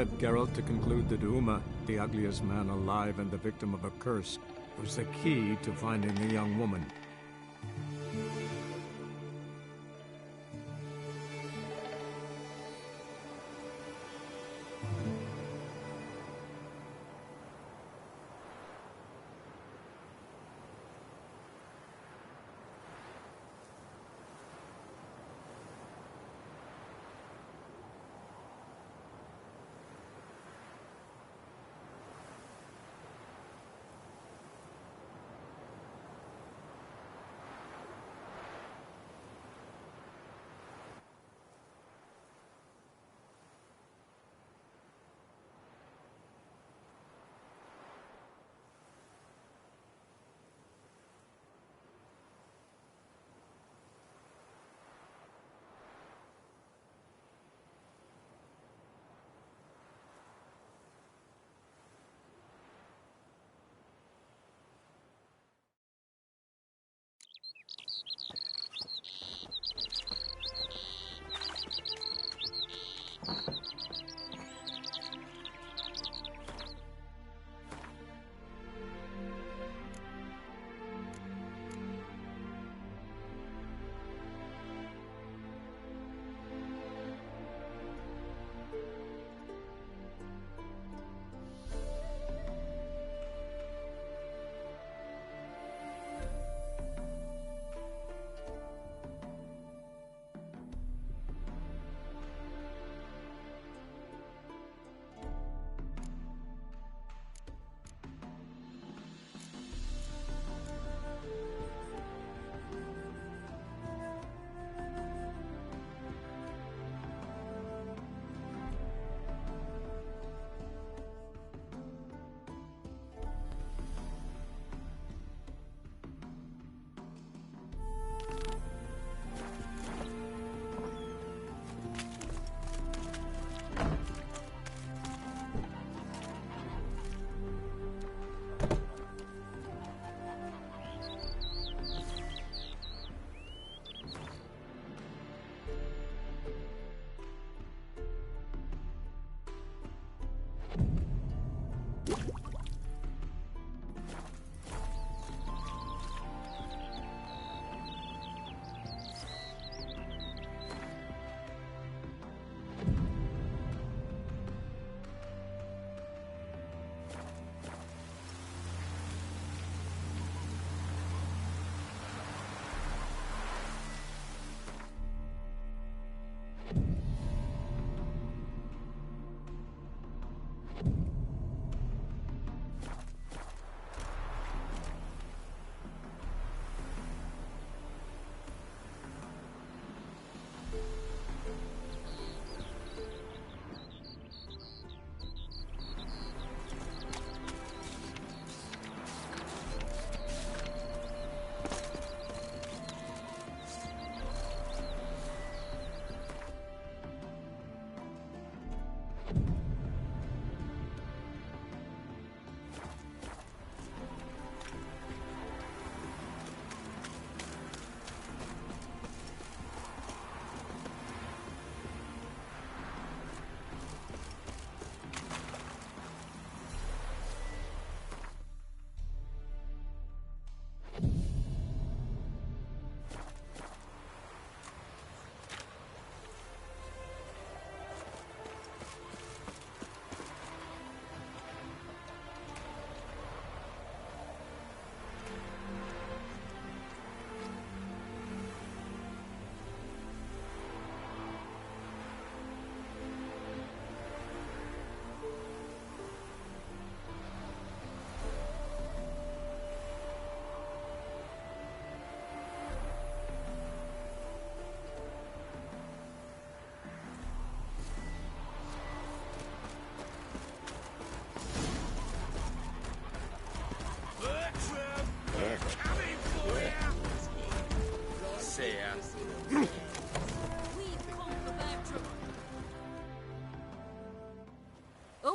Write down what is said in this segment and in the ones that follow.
said Geralt to conclude that Uma, the ugliest man alive and the victim of a curse, was the key to finding the young woman.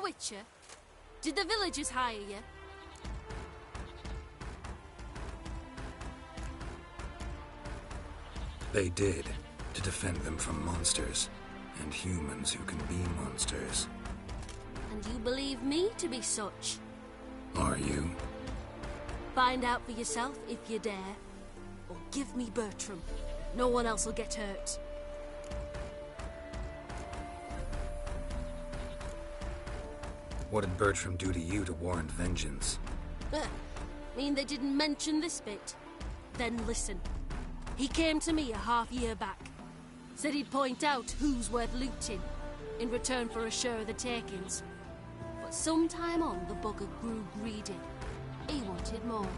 Witcher, did the villagers hire you? They did, to defend them from monsters, and humans who can be monsters. And you believe me to be such? Are you? Find out for yourself if you dare. Or give me Bertram. No one else will get hurt. What did Bertram do to you to warrant vengeance? Mean they didn't mention this bit? Then listen. He came to me a half-year back. Said he'd point out who's worth looting, in return for a share of the takings. But sometime on, the bugger grew greedy. He wanted more.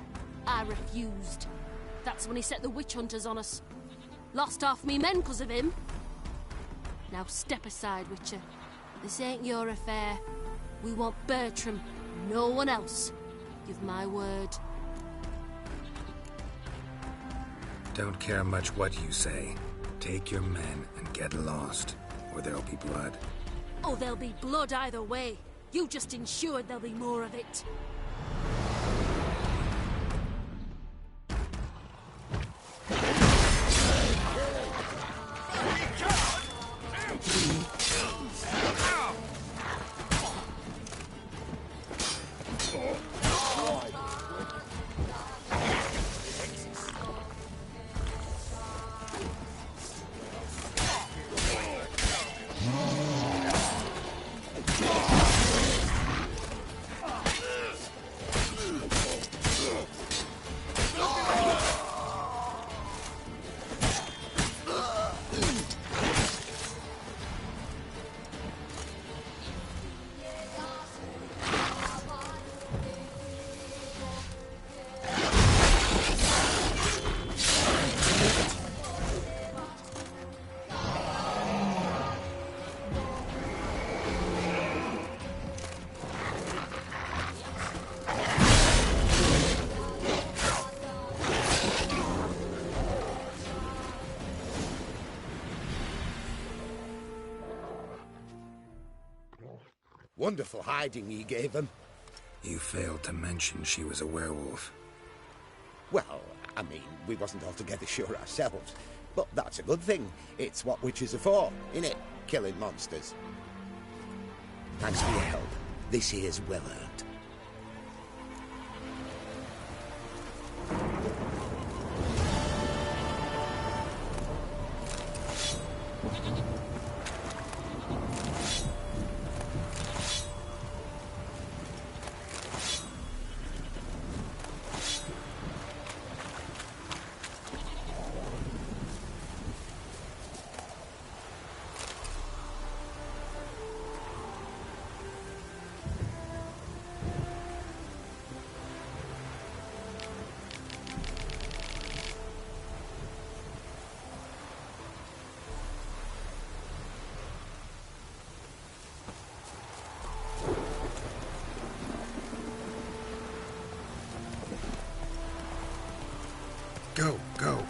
I refused. That's when he set the witch hunters on us. Lost half me men 'cause of him. Now step aside, Witcher. This ain't your affair. We want Bertram, no one else. Give my word. Don't care much what you say. Take your men and get lost, or there'll be blood. Oh, there'll be blood either way. You just ensured there'll be more of it. Wonderful hiding you gave them. You failed to mention she was a werewolf. Well, I mean, we wasn't altogether sure ourselves. But that's a good thing. It's what witches are for, innit? Killing monsters. Thanks for your help. This here's well earned. Go, go.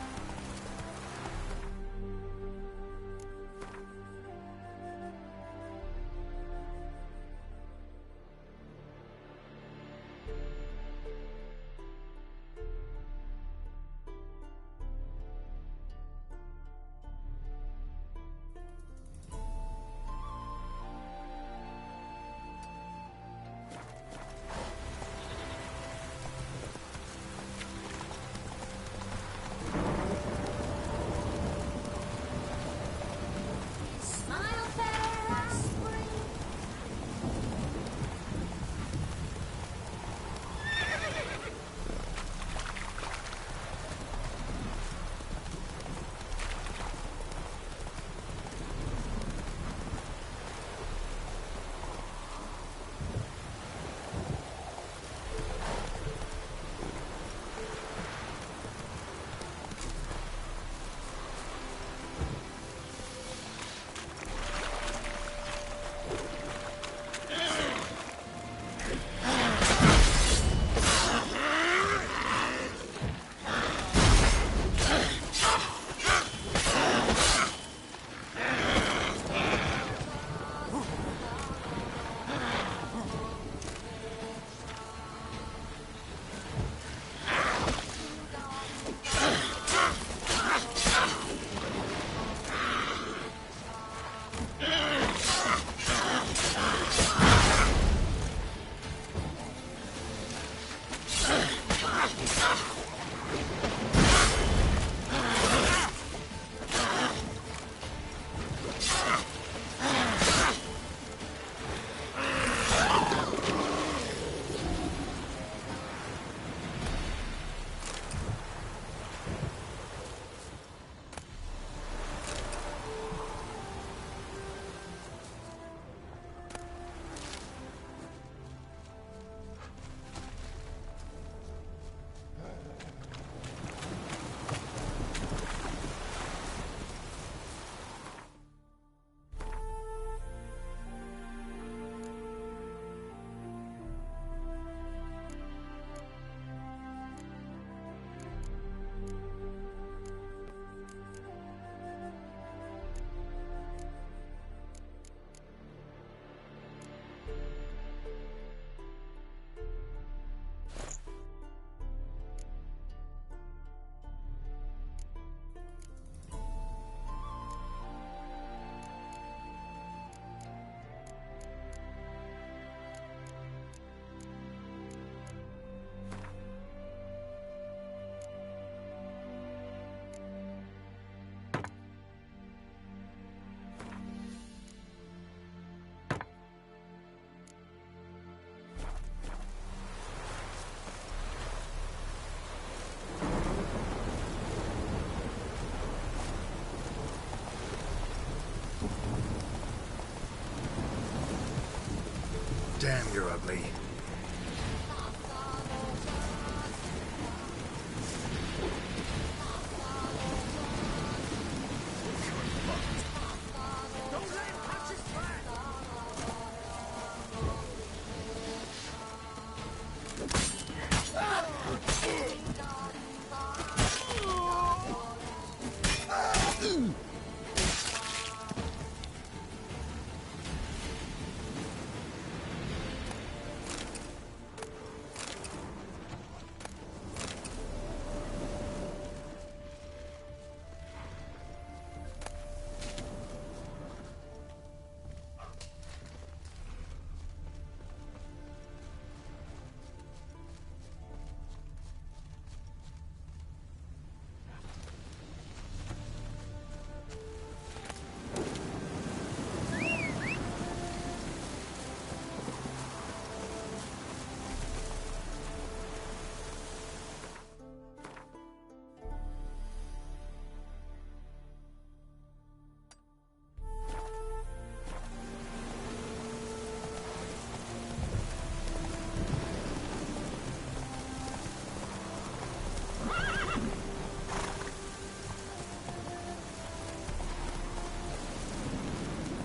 Damn, you're ugly.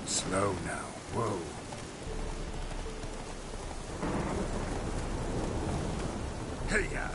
Slow now. Whoa. Hey-ya!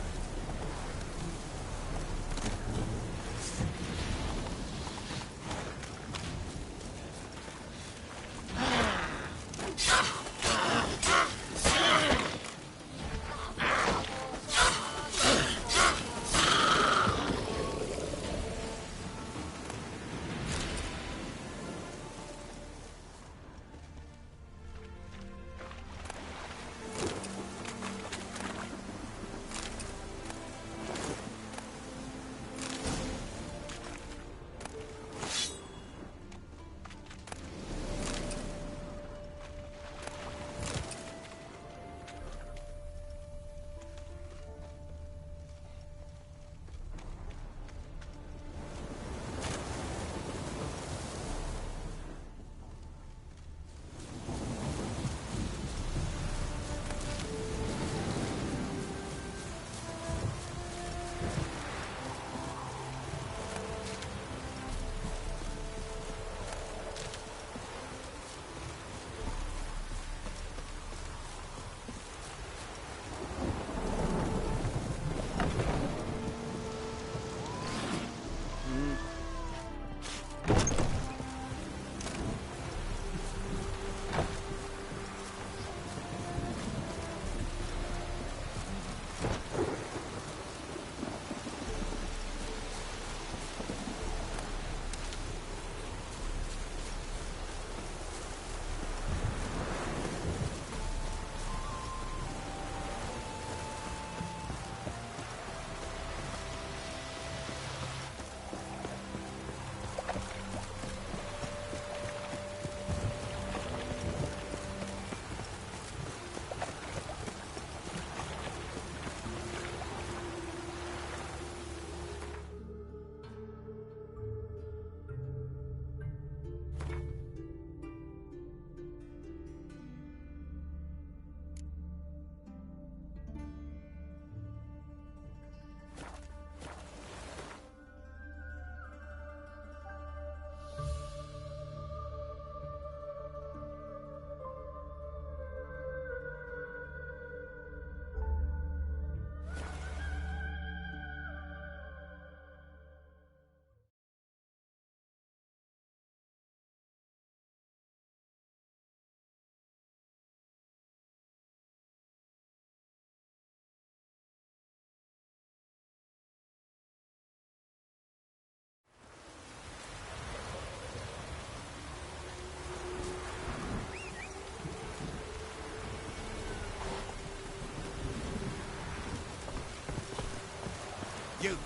You!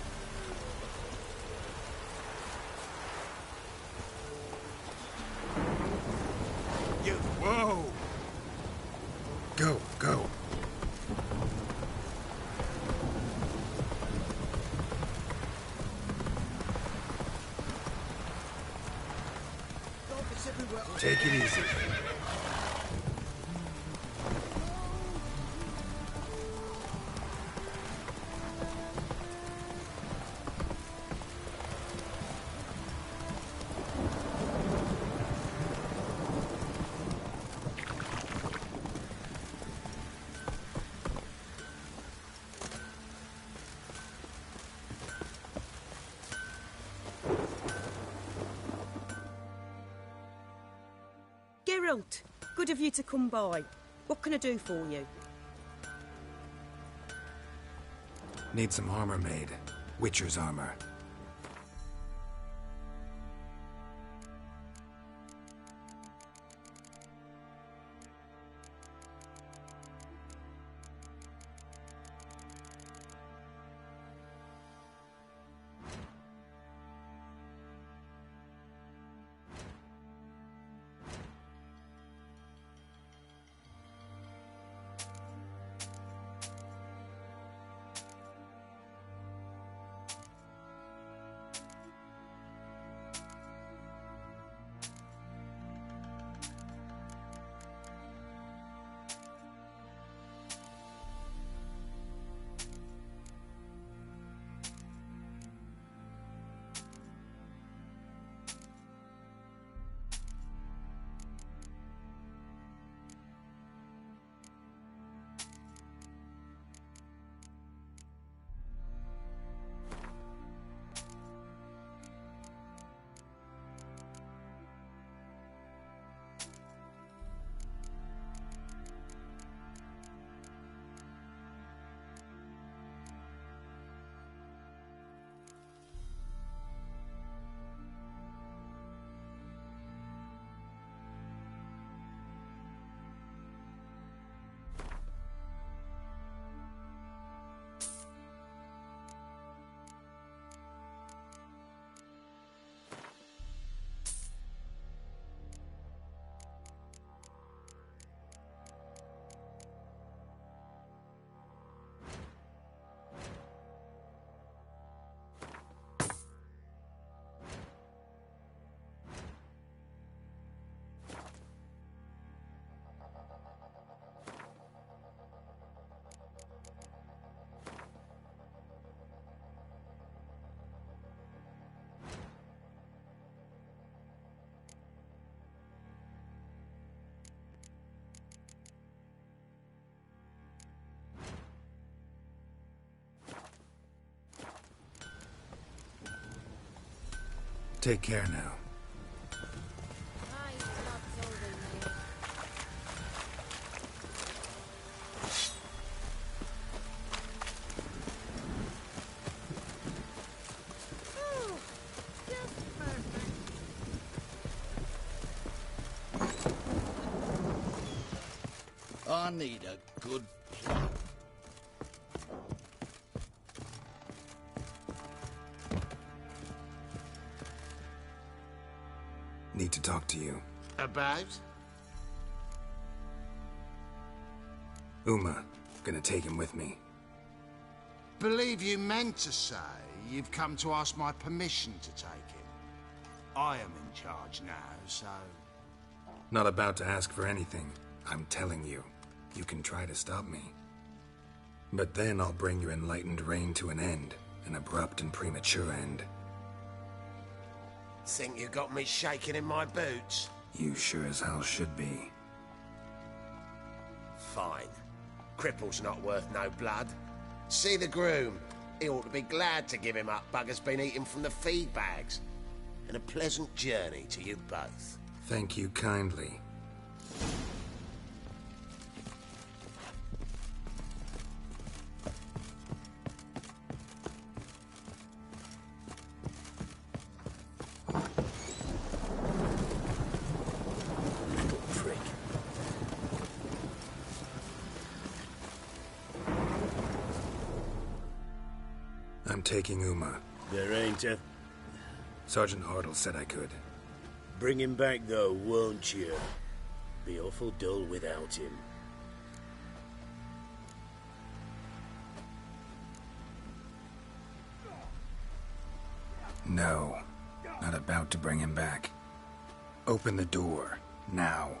You! Whoa! Go, go. Focus everywhere. Take it easy. Geralt, good of you to come by. What can I do for you? Need some armor made. Witcher's armor. Take care now. I need a good plan. Need to talk to you. About? Uma. Gonna take him with me. Believe you meant to say you've come to ask my permission to take him. I am in charge now, so... Not about to ask for anything. I'm telling you. You can try to stop me. But then I'll bring your enlightened reign to an end. An abrupt and premature end. Think you got me shaking in my boots? You sure as hell should be. Fine. Cripple's not worth no blood. See the groom. He ought to be glad to give him up. Bugger's been eating from the feed bags. And a pleasant journey to you both. Thank you kindly. I'm taking Uma. There ain't a... Sergeant Hartle said I could. Bring him back, though, won't you? Be awful dull without him. No. Not about to bring him back. Open the door. Now.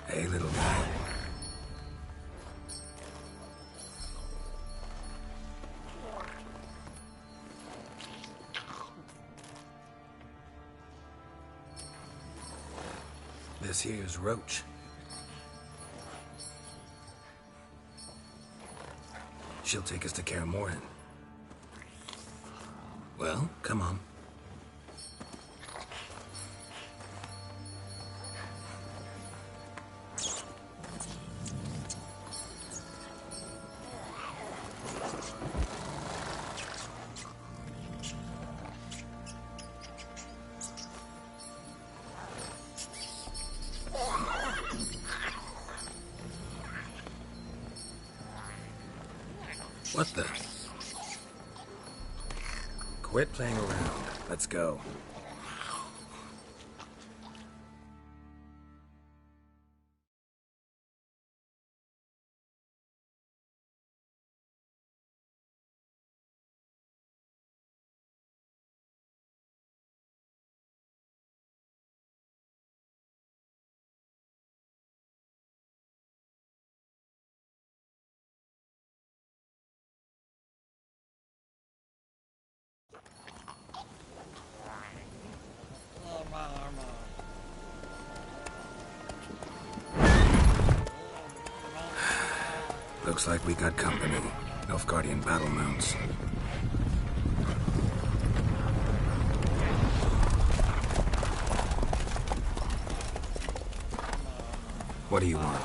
Hey, little guy. This here's Roach. She'll take us to Kaer Morhen. Well, come on. What the? Quit playing around. Let's go. Looks like we got company. Nilfgaardian battle mounts. What do you want?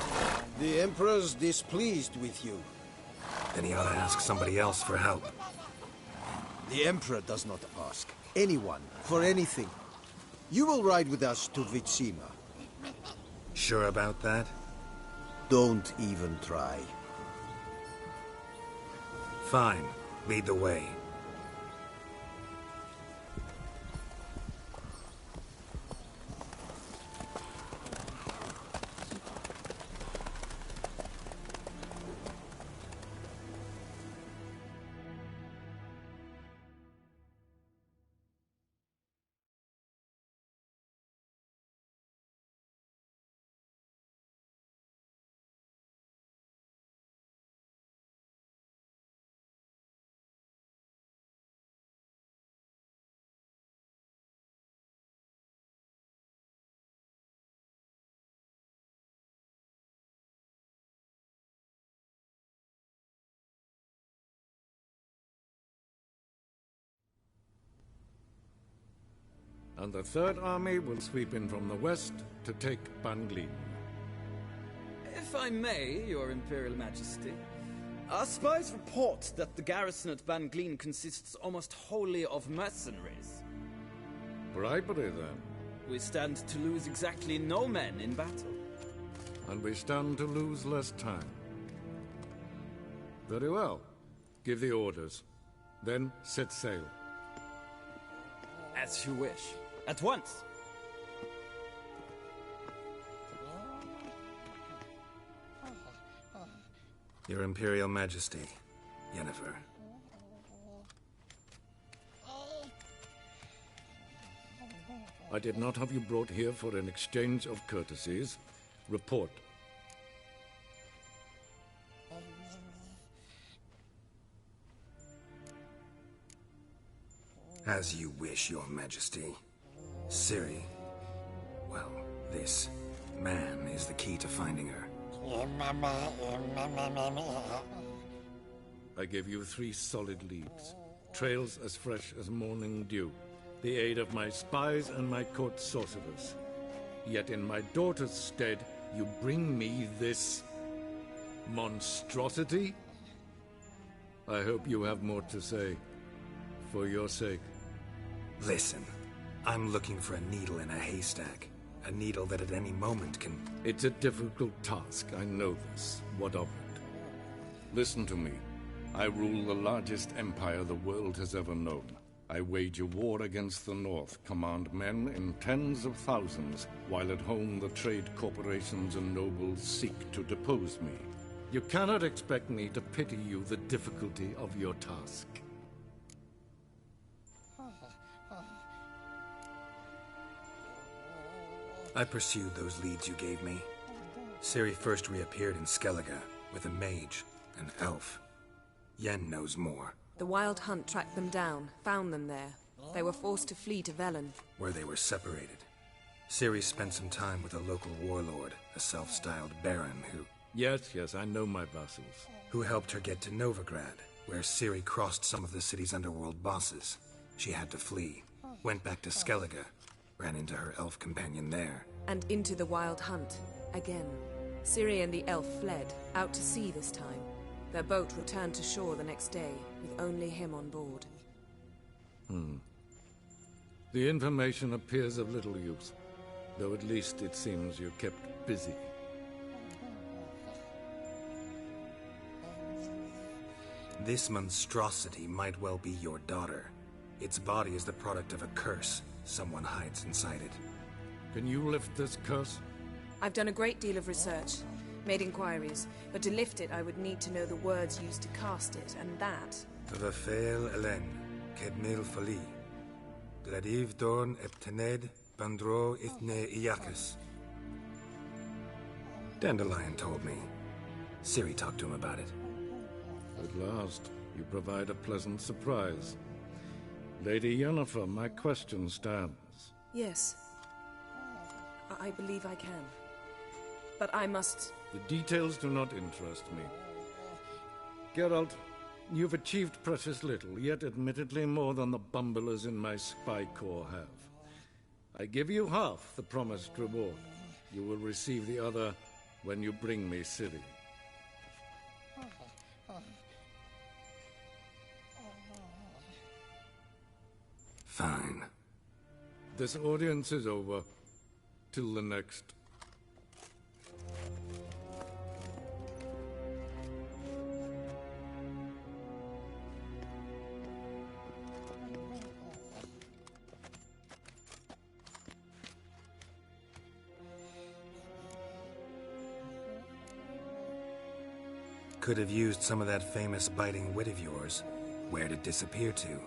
The Emperor's displeased with you. Then he ought to ask somebody else for help. The Emperor does not ask anyone for anything. You will ride with us to Vitsima. Sure about that? Don't even try. Fine. Lead the way. And the Third Army will sweep in from the west to take Banglin. If I may, Your Imperial Majesty, our spies report that the garrison at Banglin consists almost wholly of mercenaries. Bribery, then. We stand to lose exactly no men in battle. And we stand to lose less time. Very well. Give the orders. Then set sail. As you wish. At once. Your Imperial Majesty, Yennefer. I did not have you brought here for an exchange of courtesies. Report. As you wish, Your Majesty. Ciri, well, this man is the key to finding her. I gave you 3 solid leads. Trails as fresh as morning dew. The aid of my spies and my court sorcerers. Yet in my daughter's stead, you bring me this monstrosity? I hope you have more to say. For your sake. Listen, I'm looking for a needle in a haystack. A needle that at any moment can... It's a difficult task, I know this. What of it? Listen to me. I rule the largest empire the world has ever known. I wage a war against the North, command men in tens of thousands, while at home the trade corporations and nobles seek to depose me. You cannot expect me to pity you the difficulty of your task. I pursued those leads you gave me. Ciri first reappeared in Skellige with a mage, an elf. Yen knows more. The Wild Hunt tracked them down, found them there. They were forced to flee to Velen. Where they were separated. Ciri spent some time with a local warlord, a self-styled baron who... Yes, I know my vassals. Who helped her get to Novigrad, where Ciri crossed some of the city's underworld bosses. She had to flee. Went back to Skellige. Ran into her elf companion there. And into the Wild Hunt. Again. Ciri and the elf fled, out to sea this time. Their boat returned to shore the next day, with only him on board. The information appears of little use, though at least it seems you're kept busy. This monstrosity might well be your daughter. Its body is the product of a curse. Someone hides inside it. Can you lift this curse? I've done a great deal of research, made inquiries, but to lift it I would need to know the words used to cast it, and that... Vafel Elen, Kedmil Fali, Gladiv Dorn Eptened, Bandro Ithne Iakis. Dandelion told me. Ciri talked to him about it. At last, you provide a pleasant surprise. Lady Yennefer, my question stands. Yes. I believe I can. But I must... The details do not interest me. Geralt, you've achieved precious little, yet admittedly more than the bumblers in my spy corps have. I give you half the promised reward. You will receive the other when you bring me Ciri. Fine. This audience is over. Till the next. Could have used some of that famous biting wit of yours. Where'd it disappear to?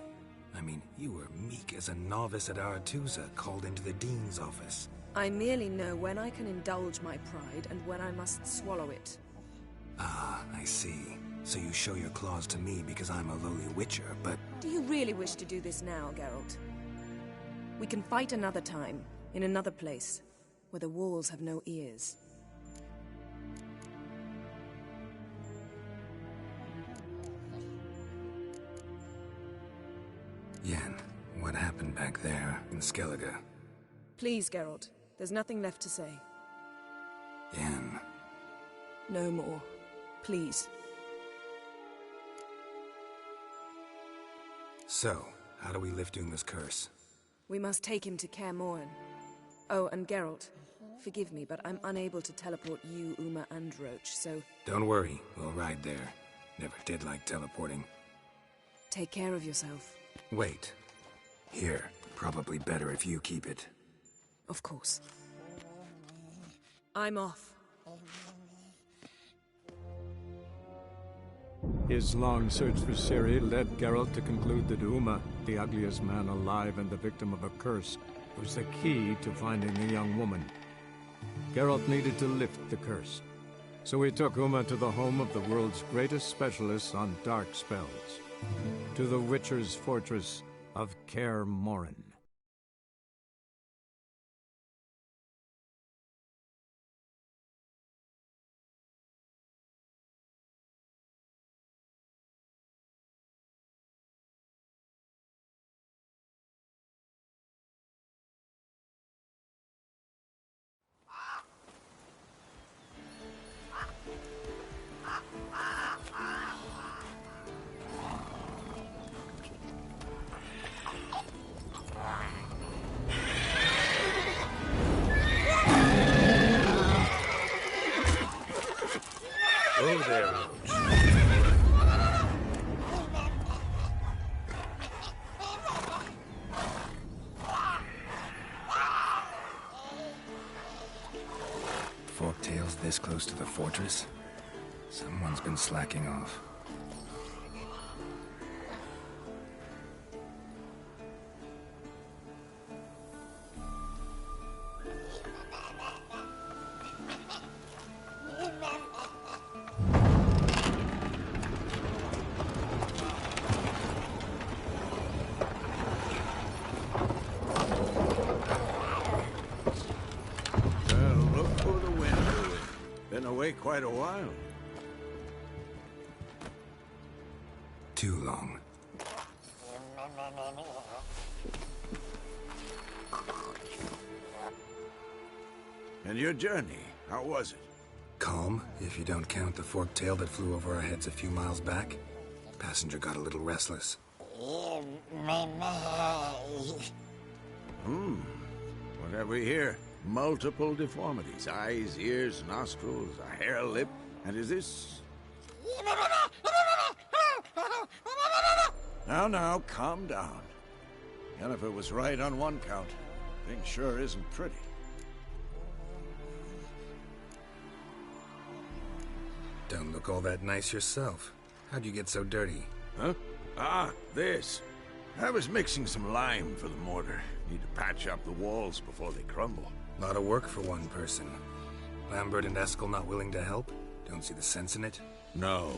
I mean, you were meek as a novice at Aretusa called into the Dean's office. I merely know when I can indulge my pride and when I must swallow it. Ah, I see. So you show your claws to me because I'm a lowly witcher, but... Do you really wish to do this now, Geralt? We can fight another time, in another place, where the walls have no ears. Yen, what happened back there in Skellige? Please, Geralt. There's nothing left to say. Yen. No more. Please. So, how do we lift Uma's curse? We must take him to Kaer Morhen. Oh, and Geralt, forgive me, but I'm unable to teleport you, Uma, and Roach, so... Don't worry, we'll ride there. Never did like teleporting. Take care of yourself. Wait. Here. Probably better if you keep it. Of course. I'm off. His long search for Ciri led Geralt to conclude that Uma, the ugliest man alive and the victim of a curse, was the key to finding the young woman. Geralt needed to lift the curse, so he took Uma to the home of the world's greatest specialist on dark spells, to the Witcher's fortress of Kaer Morhen. Oh, there, Roach. Forktails this close to the fortress? Someone's been slacking off. quite a while. Too long. And your journey, how was it? Calm, if you don't count the forked tail that flew over our heads a few miles back. Passenger got a little restless. What have we here? Multiple deformities. Eyes, ears, nostrils, a hair lip. And is this... Now, calm down. Jennifer was right on one count. Thing sure isn't pretty. Don't look all that nice yourself. How'd you get so dirty? Huh? Ah, this. I was mixing some lime for the mortar. Need to patch up the walls before they crumble. Lot of work for one person. Lambert and Eskel not willing to help? Don't see the sense in it? No.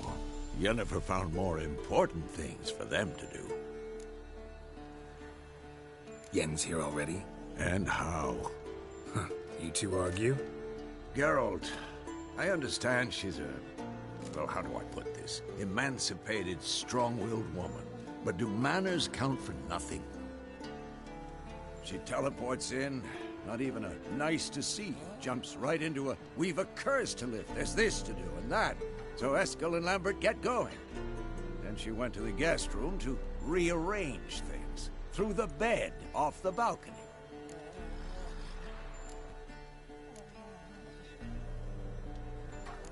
Yennefer found more important things for them to do. Yen's here already? And how? Huh. You two argue? Geralt, I understand she's a... well, how do I put this? Emancipated, strong-willed woman. But do manners count for nothing? She teleports in, not even a nice to see. Jumps right into a, we've a curse to lift, there's this to do and that. So Eskel and Lambert get going. Then she went to the guest room to rearrange things. Through the bed, off the balcony.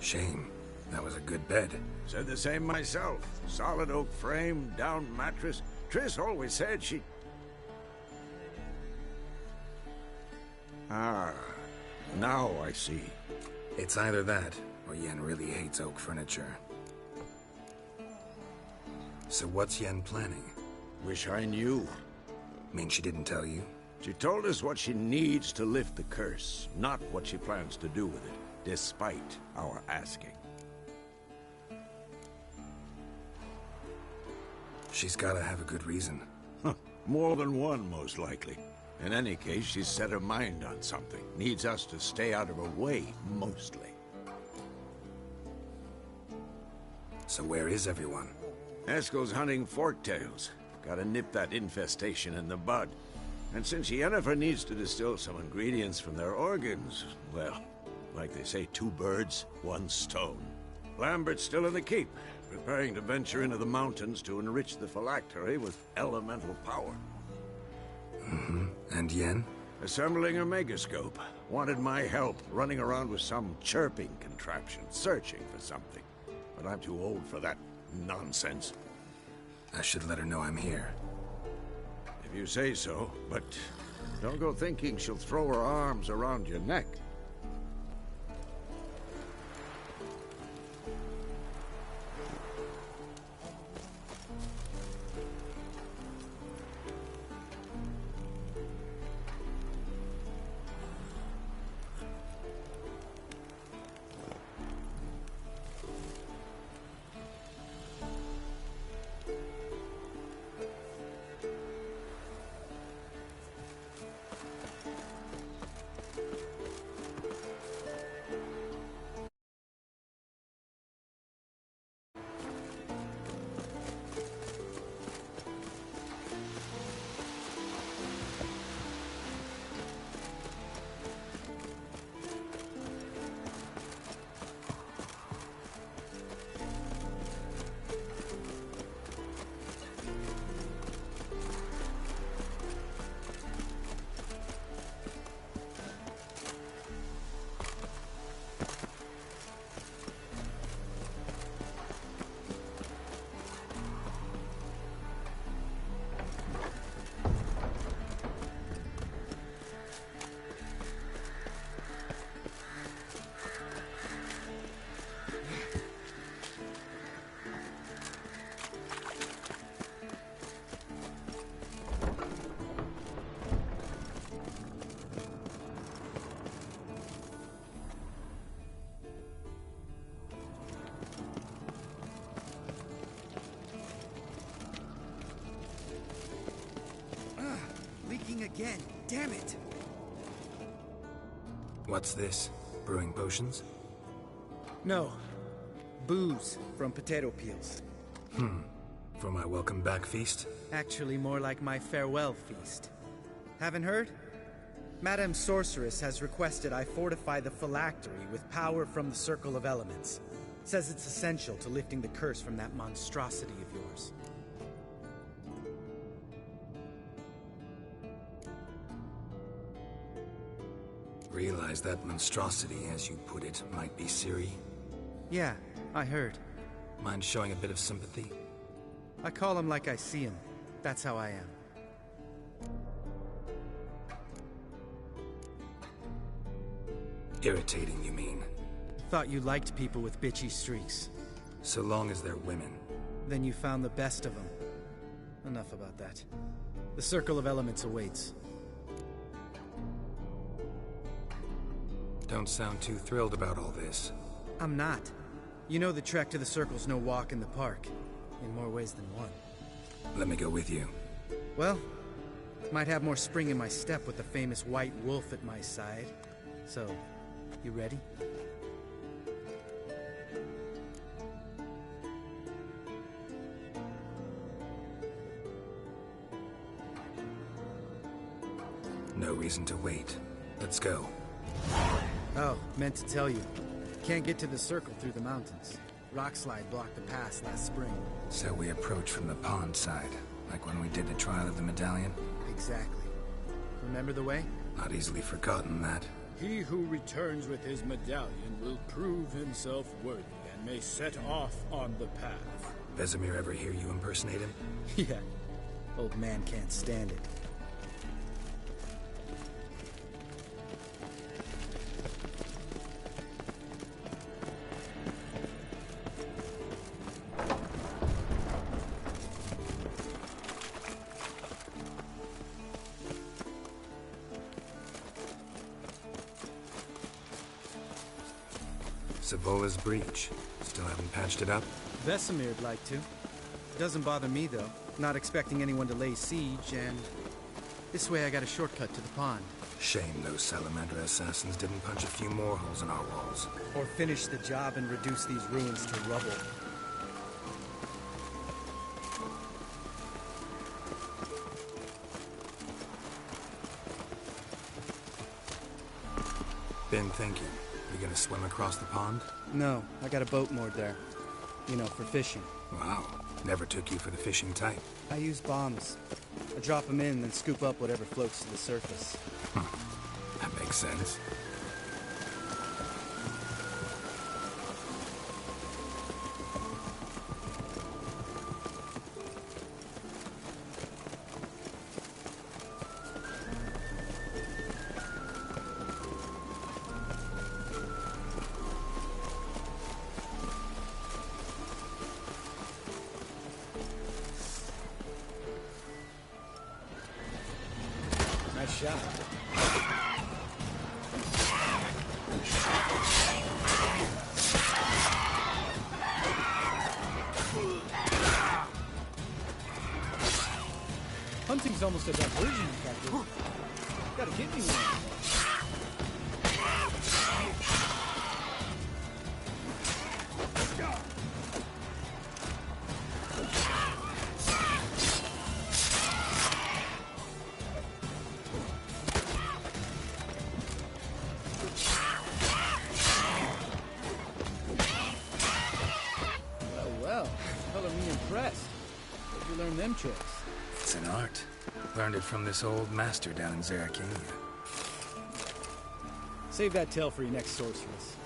Shame. That was a good bed. Said the same myself. Solid oak frame, down mattress. Triss always said she... Ah, now I see. It's either that, or Yen really hates oak furniture. So what's Yen planning? Wish I knew. Mean she didn't tell you? She told us what she needs to lift the curse, not what she plans to do with it, despite our asking. She's gotta have a good reason. More than one, most likely. In any case, she's set her mind on something. Needs us to stay out of her way, mostly. So where is everyone? Eskel's hunting forktails. Gotta nip that infestation in the bud. And since Yennefer needs to distill some ingredients from their organs, well, like they say, 2 birds, 1 stone. Lambert's still in the keep, preparing to venture into the mountains to enrich the phylactery with elemental power. And Yen? Assembling a megascope. Wanted my help running around with some chirping contraption, searching for something. But I'm too old for that nonsense. I should let her know I'm here. If you say so, but don't go thinking she'll throw her arms around your neck. Again, damn it! What's this? Brewing potions? No. Booze from potato peels. For my welcome back feast? Actually, more like my farewell feast. Haven't heard? Madame Sorceress has requested I fortify the phylactery with power from the Circle of Elements. Says it's essential to lifting the curse from that monstrosity of yours. Realize that monstrosity, as you put it, might be Ciri? Yeah, I heard. Mind showing a bit of sympathy? I call him like I see him. That's how I am. Irritating, you mean? Thought you liked people with bitchy streaks. So long as they're women. Then you found the best of them. Enough about that. The Circle of Elements awaits. Don't sound too thrilled about all this. I'm not. You know the trek to the Circle's no walk in the park. In more ways than one. Let me go with you. Well, might have more spring in my step with the famous white wolf at my side. So, you ready? No reason to wait. Let's go. Oh, meant to tell you. Can't get to the Circle through the mountains. Rockslide blocked the pass last spring. So we approach from the pond side, like when we did the trial of the medallion? Exactly. Remember the way? Not easily forgotten, that. He who returns with his medallion will prove himself worthy and may set off on the path. Vesemir ever hear you impersonate him? Yeah. Old man can't stand it. Savola's breach. Still haven't patched it up? Vesemir'd like to. Doesn't bother me, though. Not expecting anyone to lay siege, and... this way I got a shortcut to the pond. Shame those Salamander assassins didn't punch a few more holes in our walls. Or finish the job and reduce these ruins to rubble. Been thinking. You gonna swim across the pond? No, I got a boat moored there. You know, for fishing. Wow. Never took you for the fishing type. I use bombs. I drop them in, then scoop up whatever floats to the surface. That makes sense. Nice shot. Hunting's almost a diversion, Captain. Gotta get me one. Well, color me impressed. Where'd you learn them tricks? It's an art. Learned it from this old master down in Zeracania. Save that tale for your next sorceress.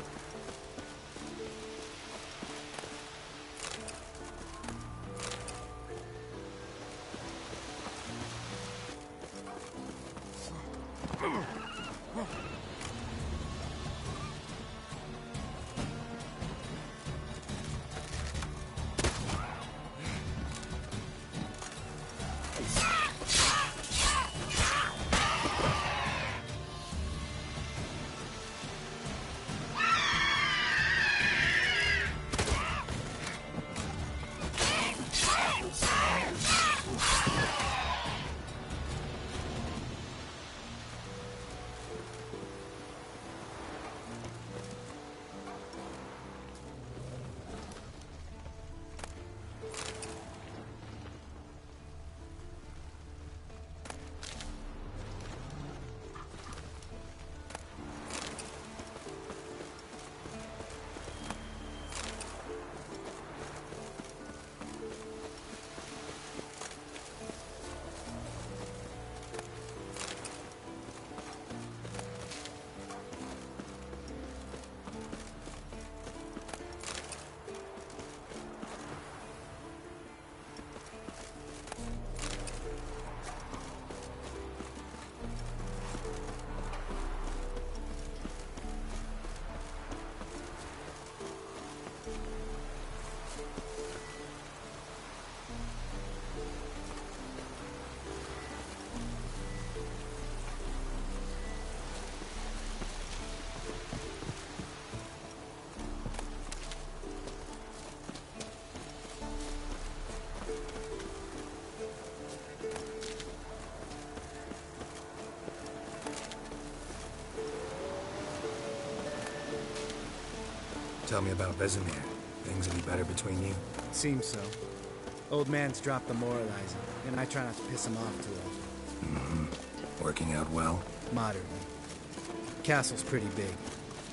Tell me about Vesemir. Things will be better between you? Seems so. Old man's dropped the moralizing, and I try not to piss him off too often. Mm-hmm. Working out well? Moderately. Castle's pretty big.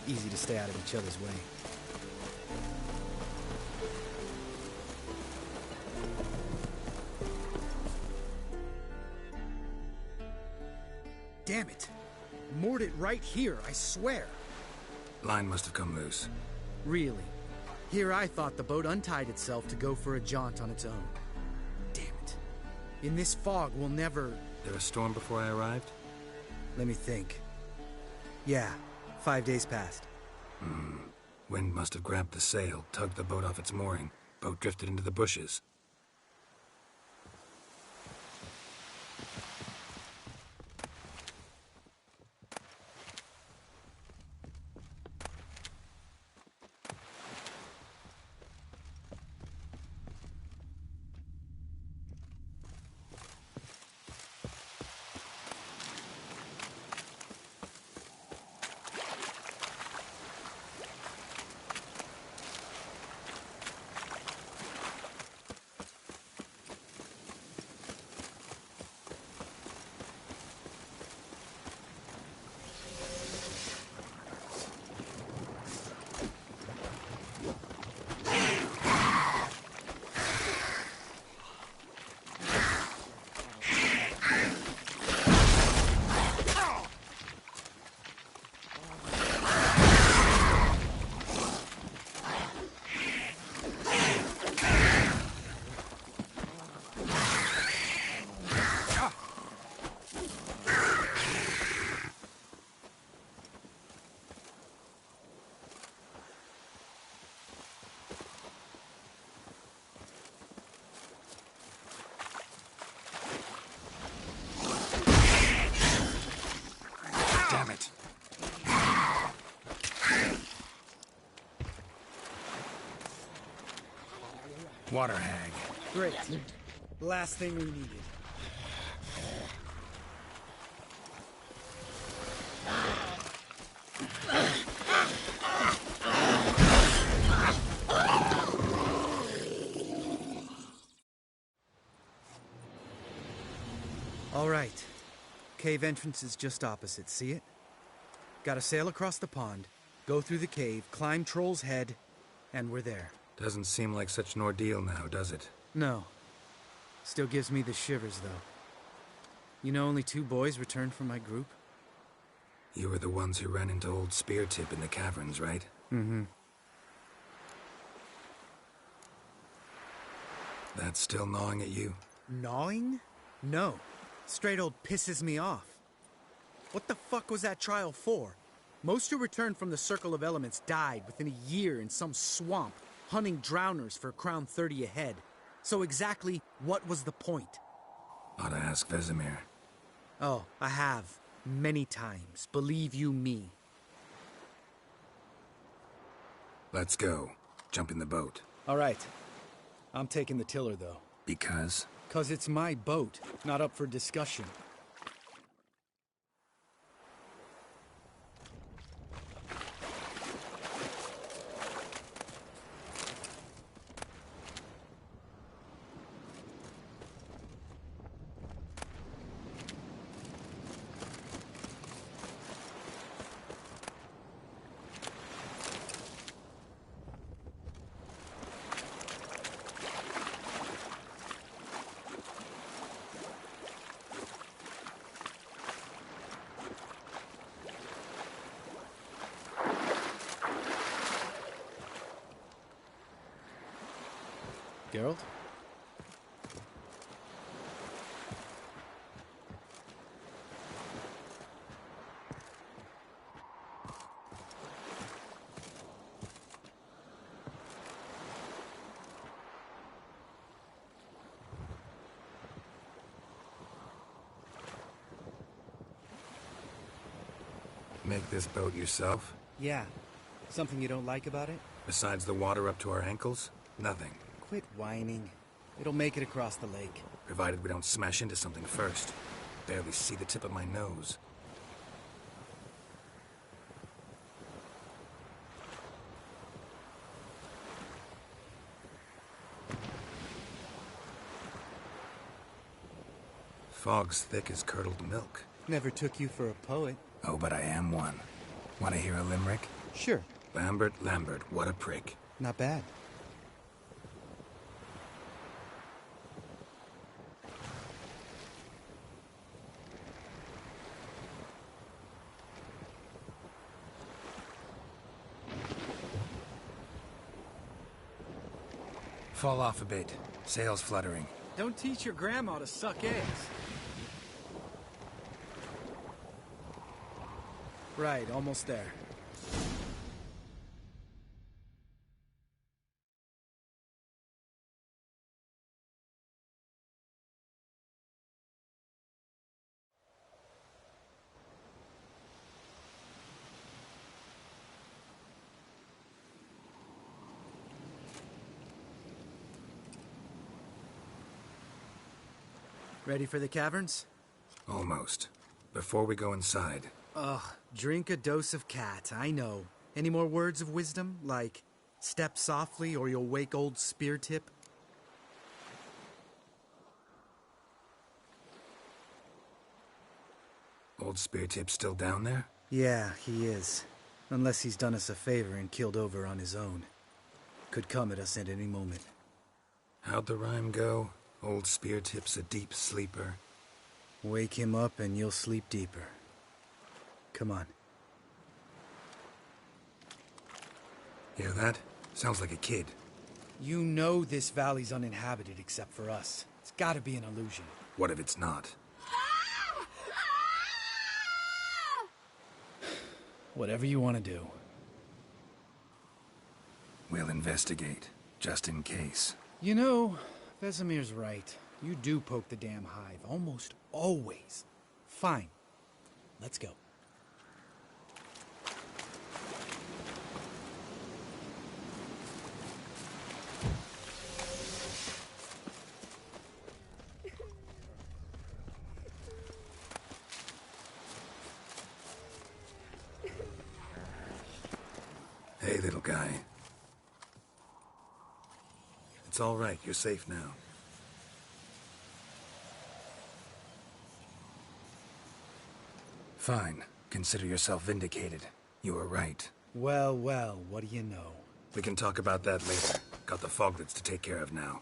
Easy to stay out of each other's way. Damn it! Moored it right here, I swear! Line must have come loose. Really? Here I thought the boat untied itself to go for a jaunt on its own. Damn it. In this fog, we'll never... There a storm before I arrived? Let me think. Yeah, 5 days passed. Wind must have grabbed the sail, tugged the boat off its mooring. Boat drifted into the bushes. Water hag. Great. Last thing we needed. All right. Cave entrance is just opposite, see it? Gotta sail across the pond, go through the cave, climb Troll's Head, and we're there. Doesn't seem like such an ordeal now, does it? No. Still gives me the shivers, though. You know only 2 boys returned from my group? You were the ones who ran into old Speartip in the caverns, right? Mm-hmm. That's still gnawing at you? Gnawing? No. Straight old pisses me off. What the fuck was that trial for? Most who returned from the Circle of Elements died within a year in some swamp, hunting drowners for Crown 30 a head. So exactly what was the point? Ought to ask Vesemir. Oh, I have. Many times. Believe you me. Let's go. Jump in the boat. All right. I'm taking the tiller, though. Because? 'Cause it's my boat, not up for discussion. Geralt? Make this boat yourself? Yeah. Something you don't like about it? Besides the water up to our ankles? Nothing. Quit whining. It'll make it across the lake. Provided we don't smash into something first. Barely see the tip of my nose. Fog's thick as curdled milk. Never took you for a poet. Oh, but I am one. Want to hear a limerick? Sure. Lambert, what a prick. Not bad. Fall off a bit. Sails fluttering. Don't teach your grandma to suck eggs. Right, almost there. Ready for the caverns? Almost. Before we go inside... Ugh, drink a dose of cat, I know. Any more words of wisdom? Like, step softly or you'll wake old Speartip? Old Speartip's still down there? Yeah, he is. Unless he's done us a favor and killed over on his own. Could come at us at any moment. How'd the rhyme go? Old Speartip's a deep sleeper. Wake him up and you'll sleep deeper. Come on. Hear that? Sounds like a kid. You know this valley's uninhabited except for us. It's gotta be an illusion. What if it's not? Whatever you want to do. We'll investigate, just in case. You know, Vesemir's right. You do poke the damn hive, almost always. Fine. Let's go. Hey, little guy. It's all right. You're safe now. Fine. Consider yourself vindicated. You were right. Well, well, what do you know? We can talk about that later. Got the foglets to take care of now.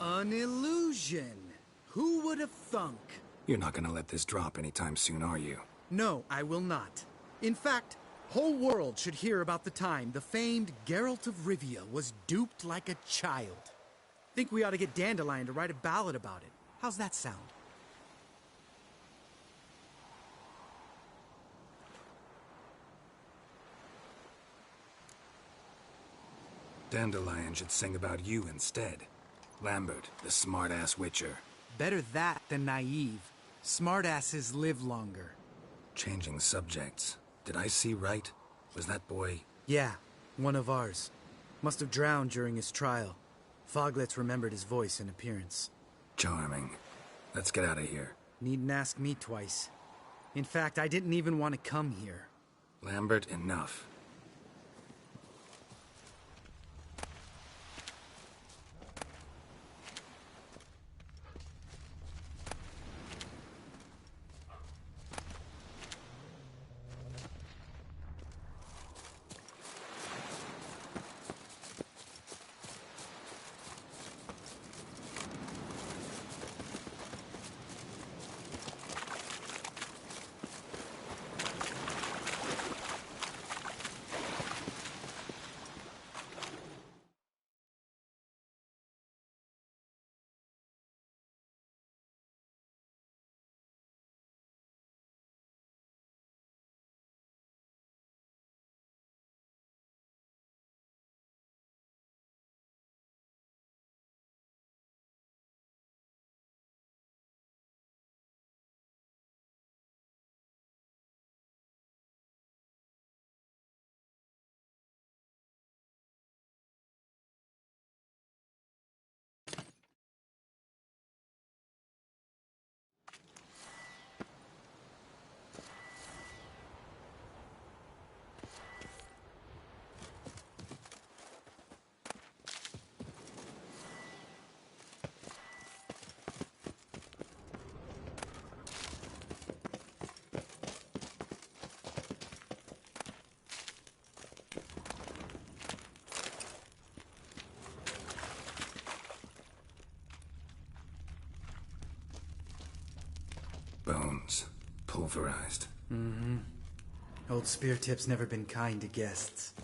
An illusion. Who would have thunk? You're not gonna let this drop anytime soon, are you? No, I will not. In fact, whole world should hear about the time the famed Geralt of Rivia was duped like a child. Think we ought to get Dandelion to write a ballad about it. How's that sound? Dandelion should sing about you instead. Lambert, the smart-ass witcher. Better that than naive. Smartasses live longer. Changing subjects. Did I see right? Was that boy... Yeah, one of ours. Must have drowned during his trial. Foglets remembered his voice and appearance. Charming. Let's get out of here. Needn't ask me twice. In fact, I didn't even want to come here. Lambert, enough. pulverized. Mm-hmm. Old Spear Tip's never been kind to guests.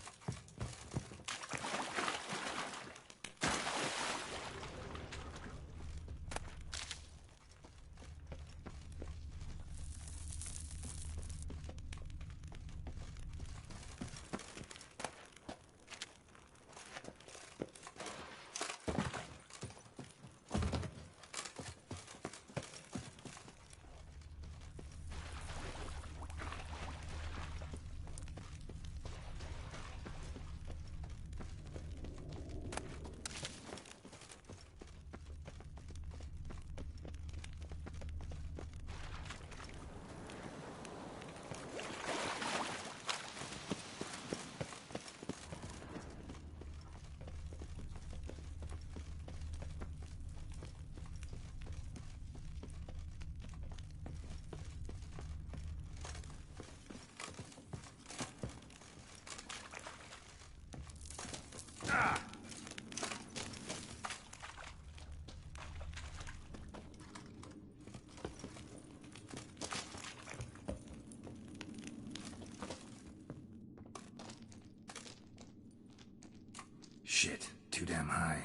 Shit, too damn high.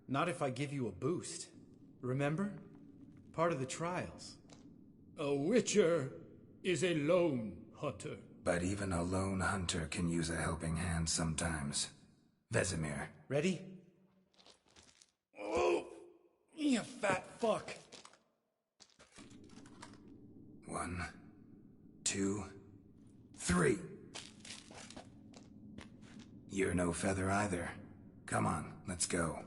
Not if I give you a boost. Remember? Part of the trials. A witcher is a lone hunter. But even a lone hunter can use a helping hand sometimes. Vesemir. Ready? Oh, you fat fuck. 1, 2, 3. You're no feather either. Come on, let's go.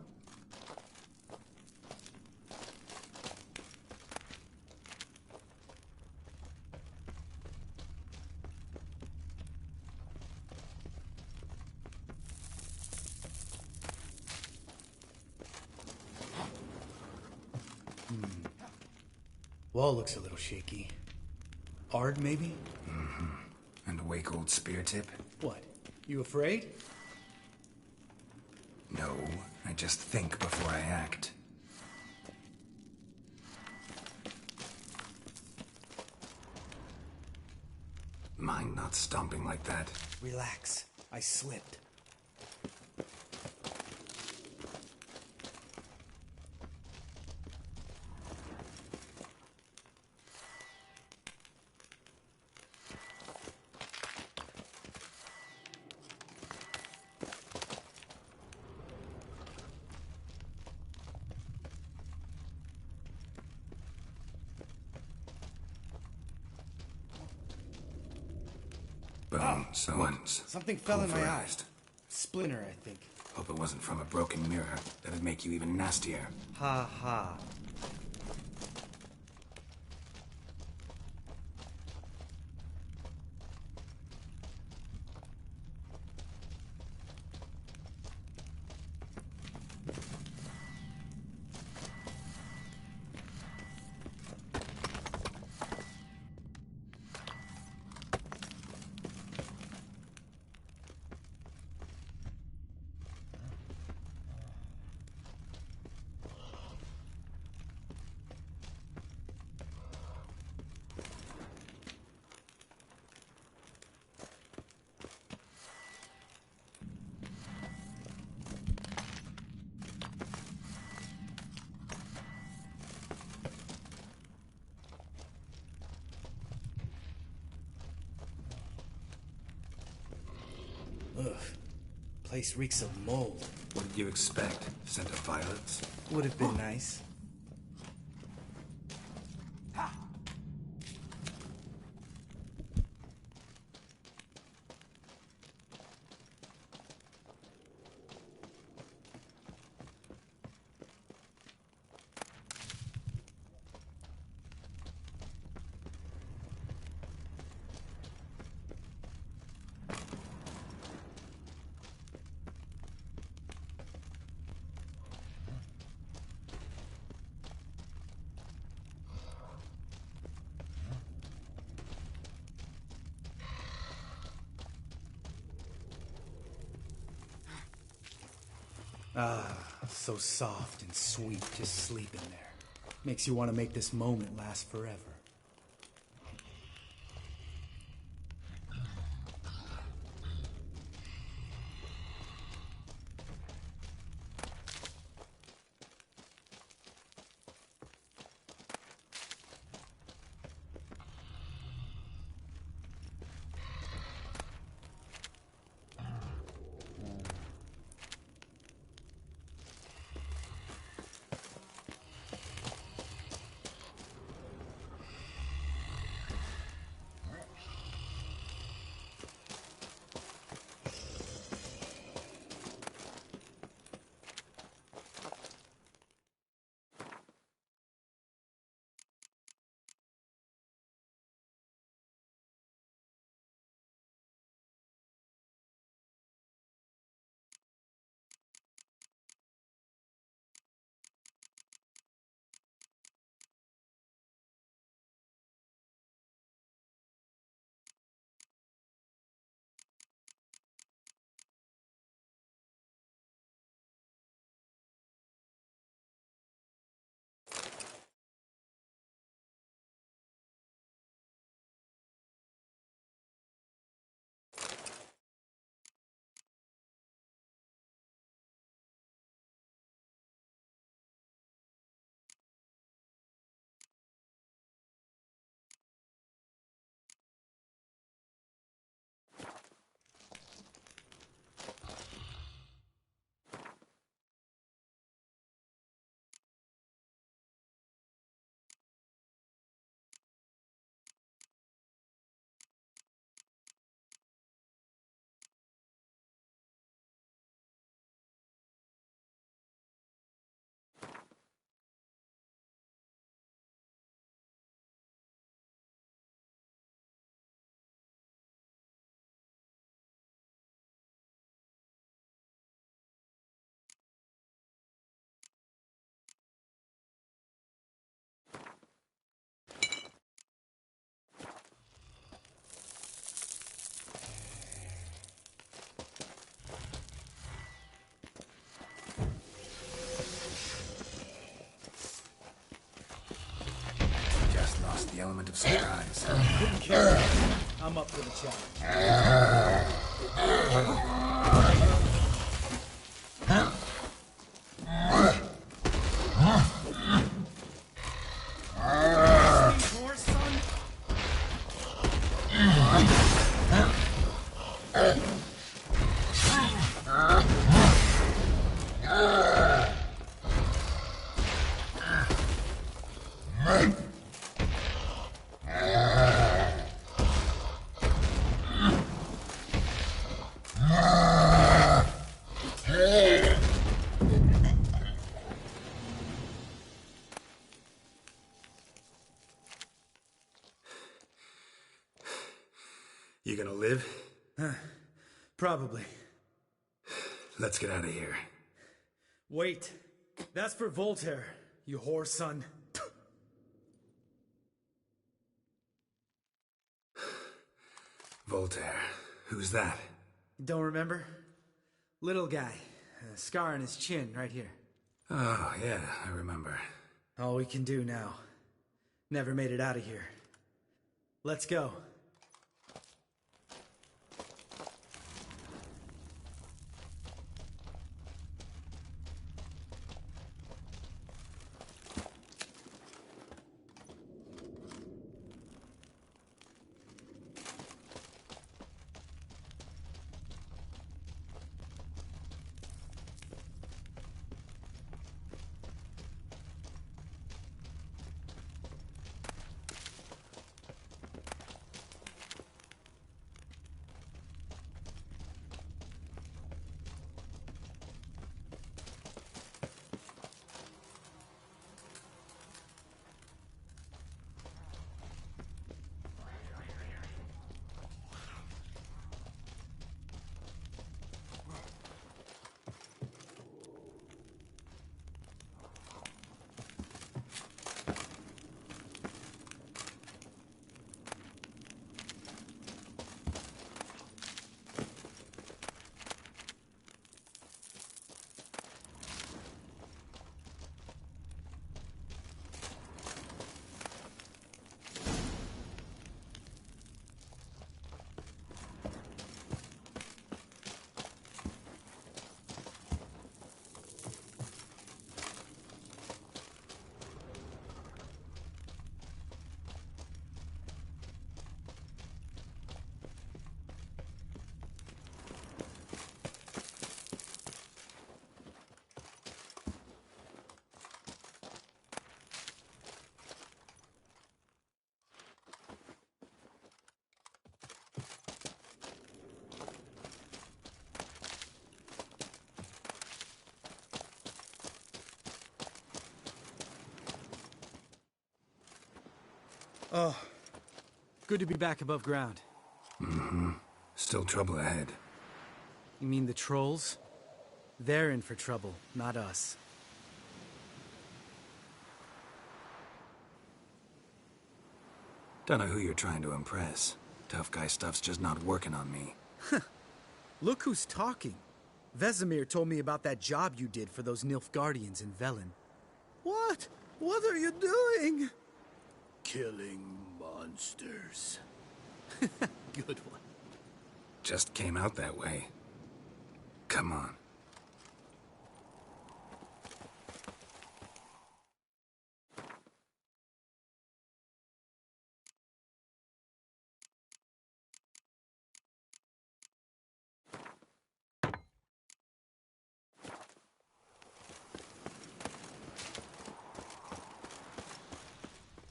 Wall looks a little shaky. Ard, maybe? Mm-hmm. And awake old Spear Tip? What? You afraid? No, I just think before I act. Mind not stomping like that. Relax. I slipped. Bones. Something fell in my eye. Pulverized. Splinter, I think. Hope it wasn't from a broken mirror. That'd make you even nastier. Ha ha. Ugh. Place reeks of mold. What did you expect? Scent of violets? Would have been nice. Ah, so soft and sweet just sleeping there. Makes you want to make this moment last forever. element of surprise. Couldn't care. I'm up for the challenge. You gonna live? Probably. Let's get out of here. Wait. That's for Voltaire, you whore son. Voltaire. Who's that? Don't remember? Little guy. A scar on his chin, right here. Oh, yeah, I remember. All we can do now. Never made it out of here. Let's go. Oh, good to be back above ground. Mm-hmm. Still trouble ahead. You mean the trolls? They're in for trouble, not us. Don't know who you're trying to impress. Tough guy stuff's just not working on me. Look who's talking. Vesemir told me about that job you did for those Nilfgaardians in Velen. What? What are you doing? Killing monsters. Good one. Just came out that way. Come on.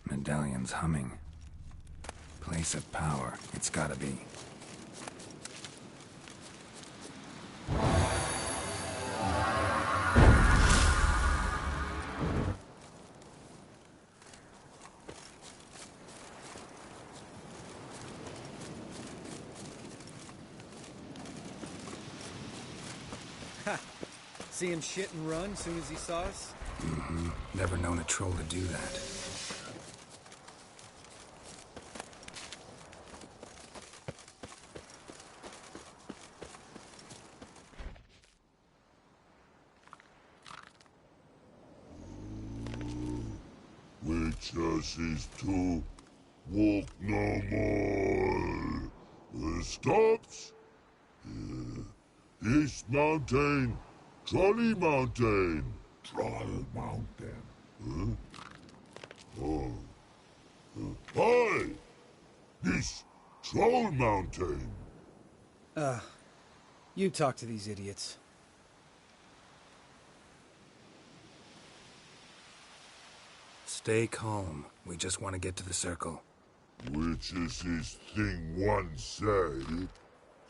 Medallion's humming. Place of power, it's gotta be. Ha! See him shit and run as soon as he saw us? Mm-hmm. Never known a troll to do that. Which us is two? Walk no more. Stops. East Mountain. Trolley Mountain. Troll Mountain. Oh. Hi! This Troll Mountain. You talk to these idiots. Stay calm. We just want to get to the circle. Which is his thing one say,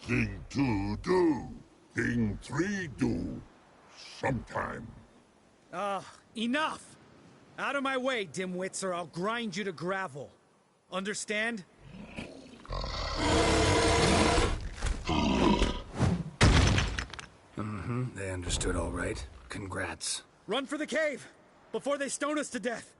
thing two do, thing three do, sometime. Enough! Out of my way, dimwits, or I'll grind you to gravel. Understand? They understood all right. Congrats. Run for the cave! Before they stone us to death!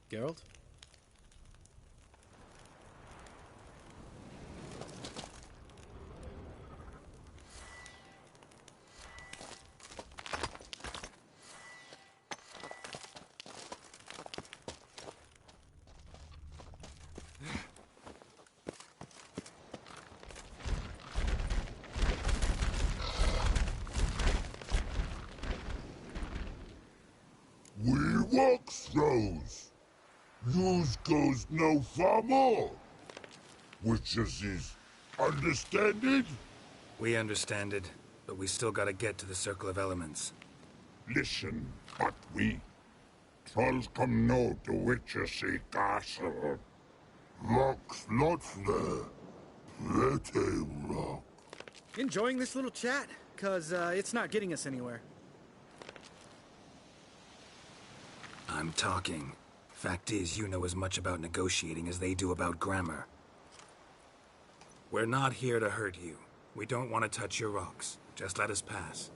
Geralt? We walk throws. Yous goes no far more. Which is understand it? We understand it, but we still gotta get to the Circle of Elements. Listen, but we trolls come no to Witchersea Castle. Rocks lots there. Pretty rock. Enjoying this little chat? 'Cause it's not getting us anywhere. I'm talking. Fact is, you know as much about negotiating as they do about grammar. We're not here to hurt you. We don't want to touch your rocks. Just let us pass.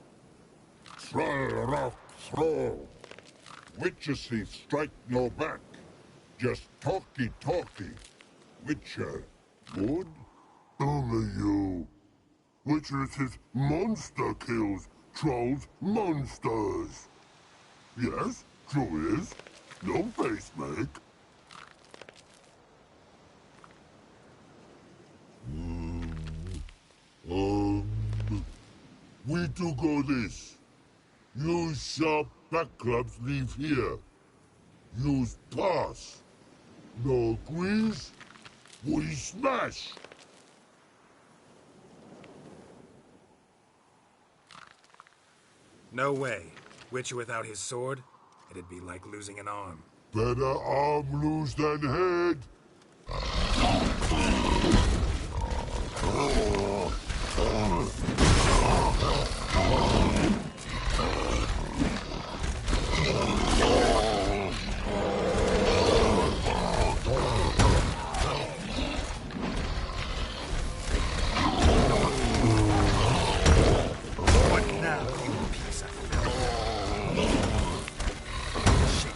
Troll rock throw. Witchersea strike no back. Just talky. Witcher, good? Only you. Witcher's monster kills trolls monsters. Yes, true is. No face make. We do go this. Use sharp back clubs leave here. Use pass. No agrees, we smash. No way. Witcher without his sword? It'd be like losing an arm. Better arm lose than head. What now, you piece of filth? Shit.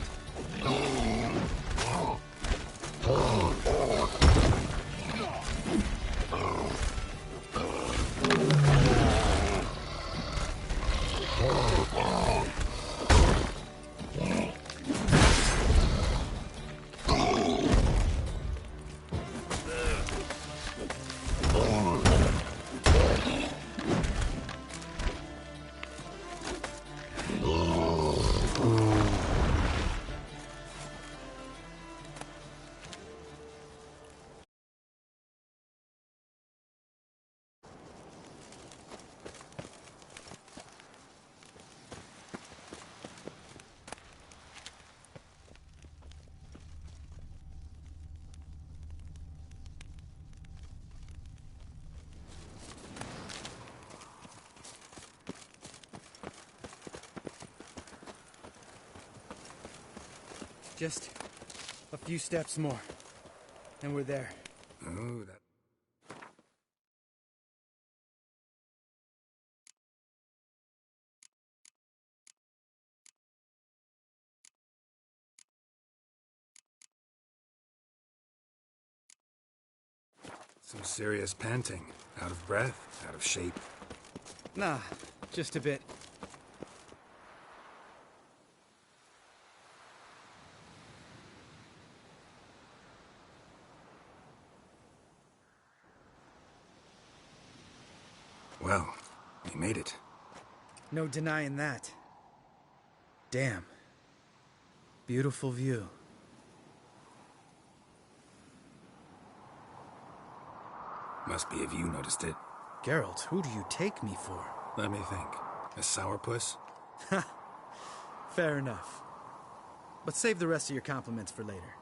Just a few steps more, and we're there. Oh, that... Some serious panting. Out of breath, out of shape. Nah, just a bit. Well, we made it. No denying that. Damn. Beautiful view. Must be if you noticed it. Geralt, who do you take me for? Let me think. A sourpuss? Fair enough. But save the rest of your compliments for later.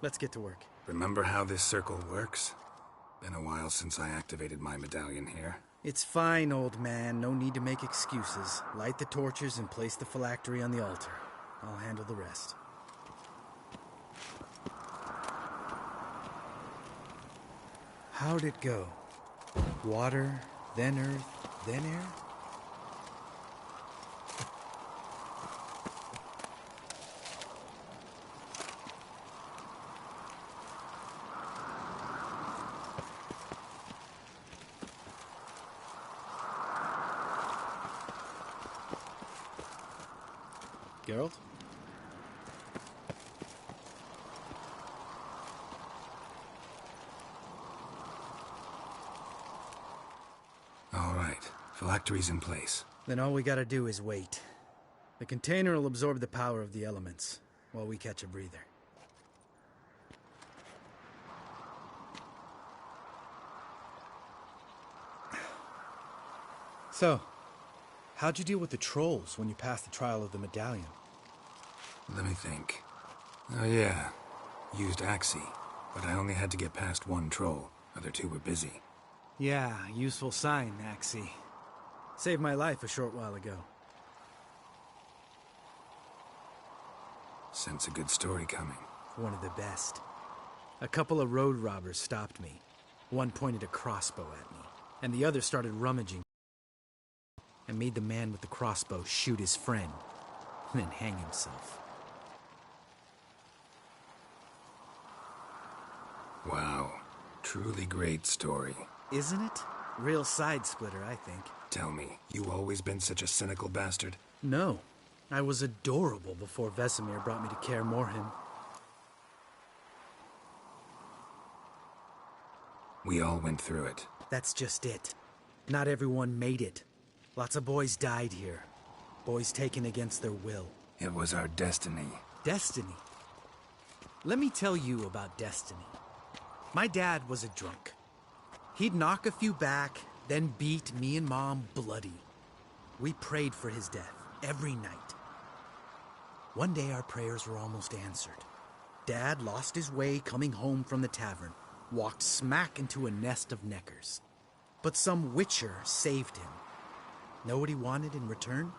Let's get to work. Remember how this circle works? Been a while since I activated my medallion here. It's fine, old man. No need to make excuses. Light the torches and place the phylactery on the altar. I'll handle the rest. How'd it go? Water, then earth, then air? Geralt? All right. Phylactery's in place. Then all we gotta do is wait. The container will absorb the power of the elements, while we catch a breather. So, how'd you deal with the trolls when you passed the trial of the medallion? Let me think. Oh yeah. Used Axii, but I only had to get past one troll. Other two were busy. Yeah, useful sign, Axii. Saved my life a short while ago. Sense a good story coming. One of the best. A couple of road robbers stopped me. One pointed a crossbow at me, and the other started rummaging and made the man with the crossbow shoot his friend, and then hang himself. Wow. Truly great story. Isn't it? Real side-splitter, I think. Tell me, you always been such a cynical bastard? No. I was adorable before Vesemir brought me to Kaer Morhen. We all went through it. That's just it. Not everyone made it. Lots of boys died here. Boys taken against their will. It was our destiny. Destiny? Let me tell you about destiny. My dad was a drunk. He'd knock a few back, then beat me and Mom bloody. We prayed for his death every night. One day our prayers were almost answered. Dad lost his way coming home from the tavern, walked smack into a nest of neckers. But some witcher saved him. Know what he wanted in return?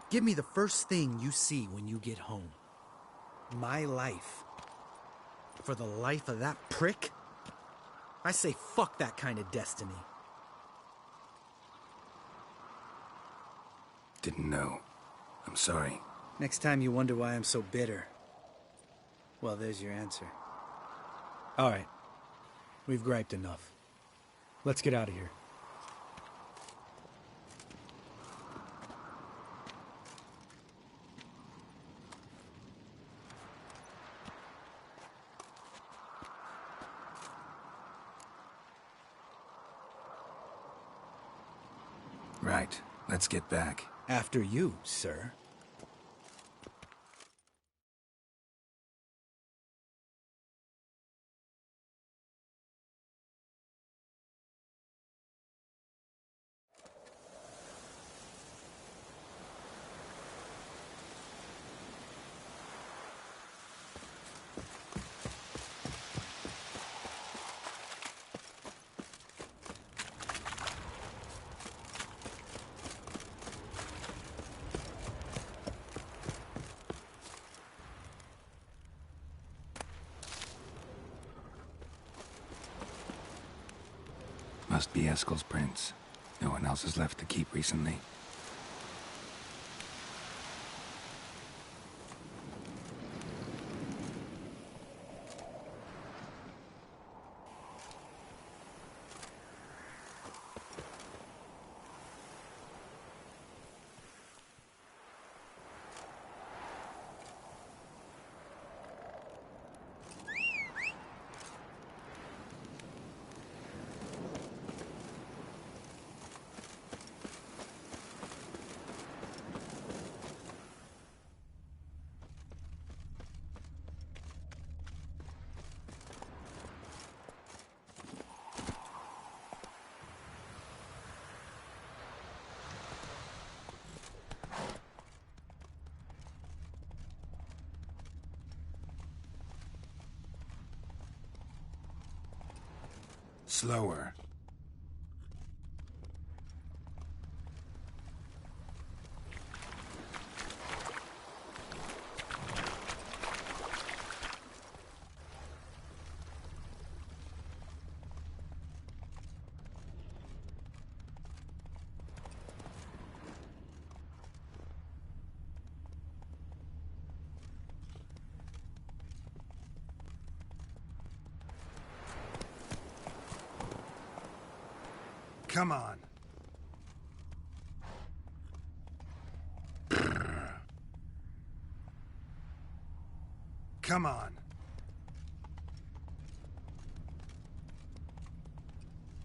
Give me the first thing you see when you get home. My life. For the life of that prick? I say fuck that kind of destiny. Didn't know. I'm sorry. Next time you wonder why I'm so bitter, well, there's your answer. All right. We've griped enough. Let's get out of here. Right. Let's get back. After you, sir. Must be Eskel's prints. No one else has left the keep recently. Slower. Come on. Come on.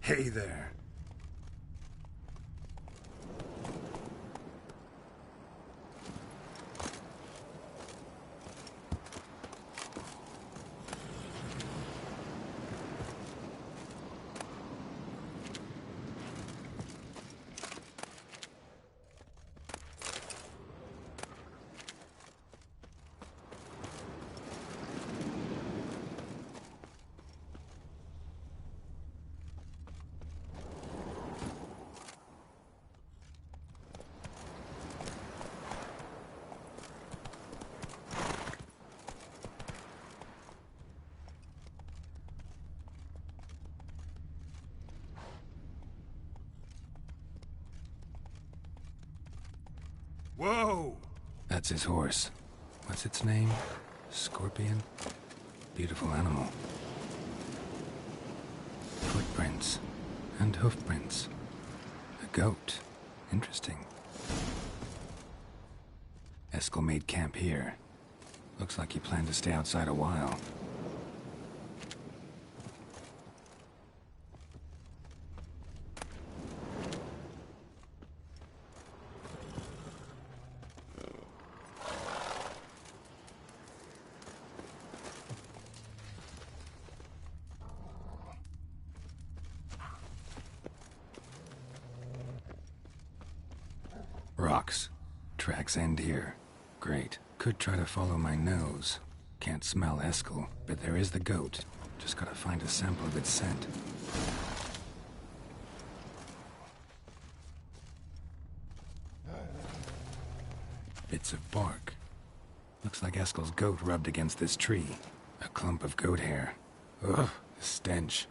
Hey there. Whoa! That's his horse. What's its name? Scorpion? Beautiful animal. Footprints. And hoofprints. A goat. Interesting. Eskel made camp here. Looks like he planned to stay outside a while. Rocks. Tracks end here. Great. Could try to follow my nose. Can't smell Eskel, but there is the goat. Just gotta find a sample of its scent. Bits of bark. Looks like Eskel's goat rubbed against this tree. A clump of goat hair. Ugh, the stench.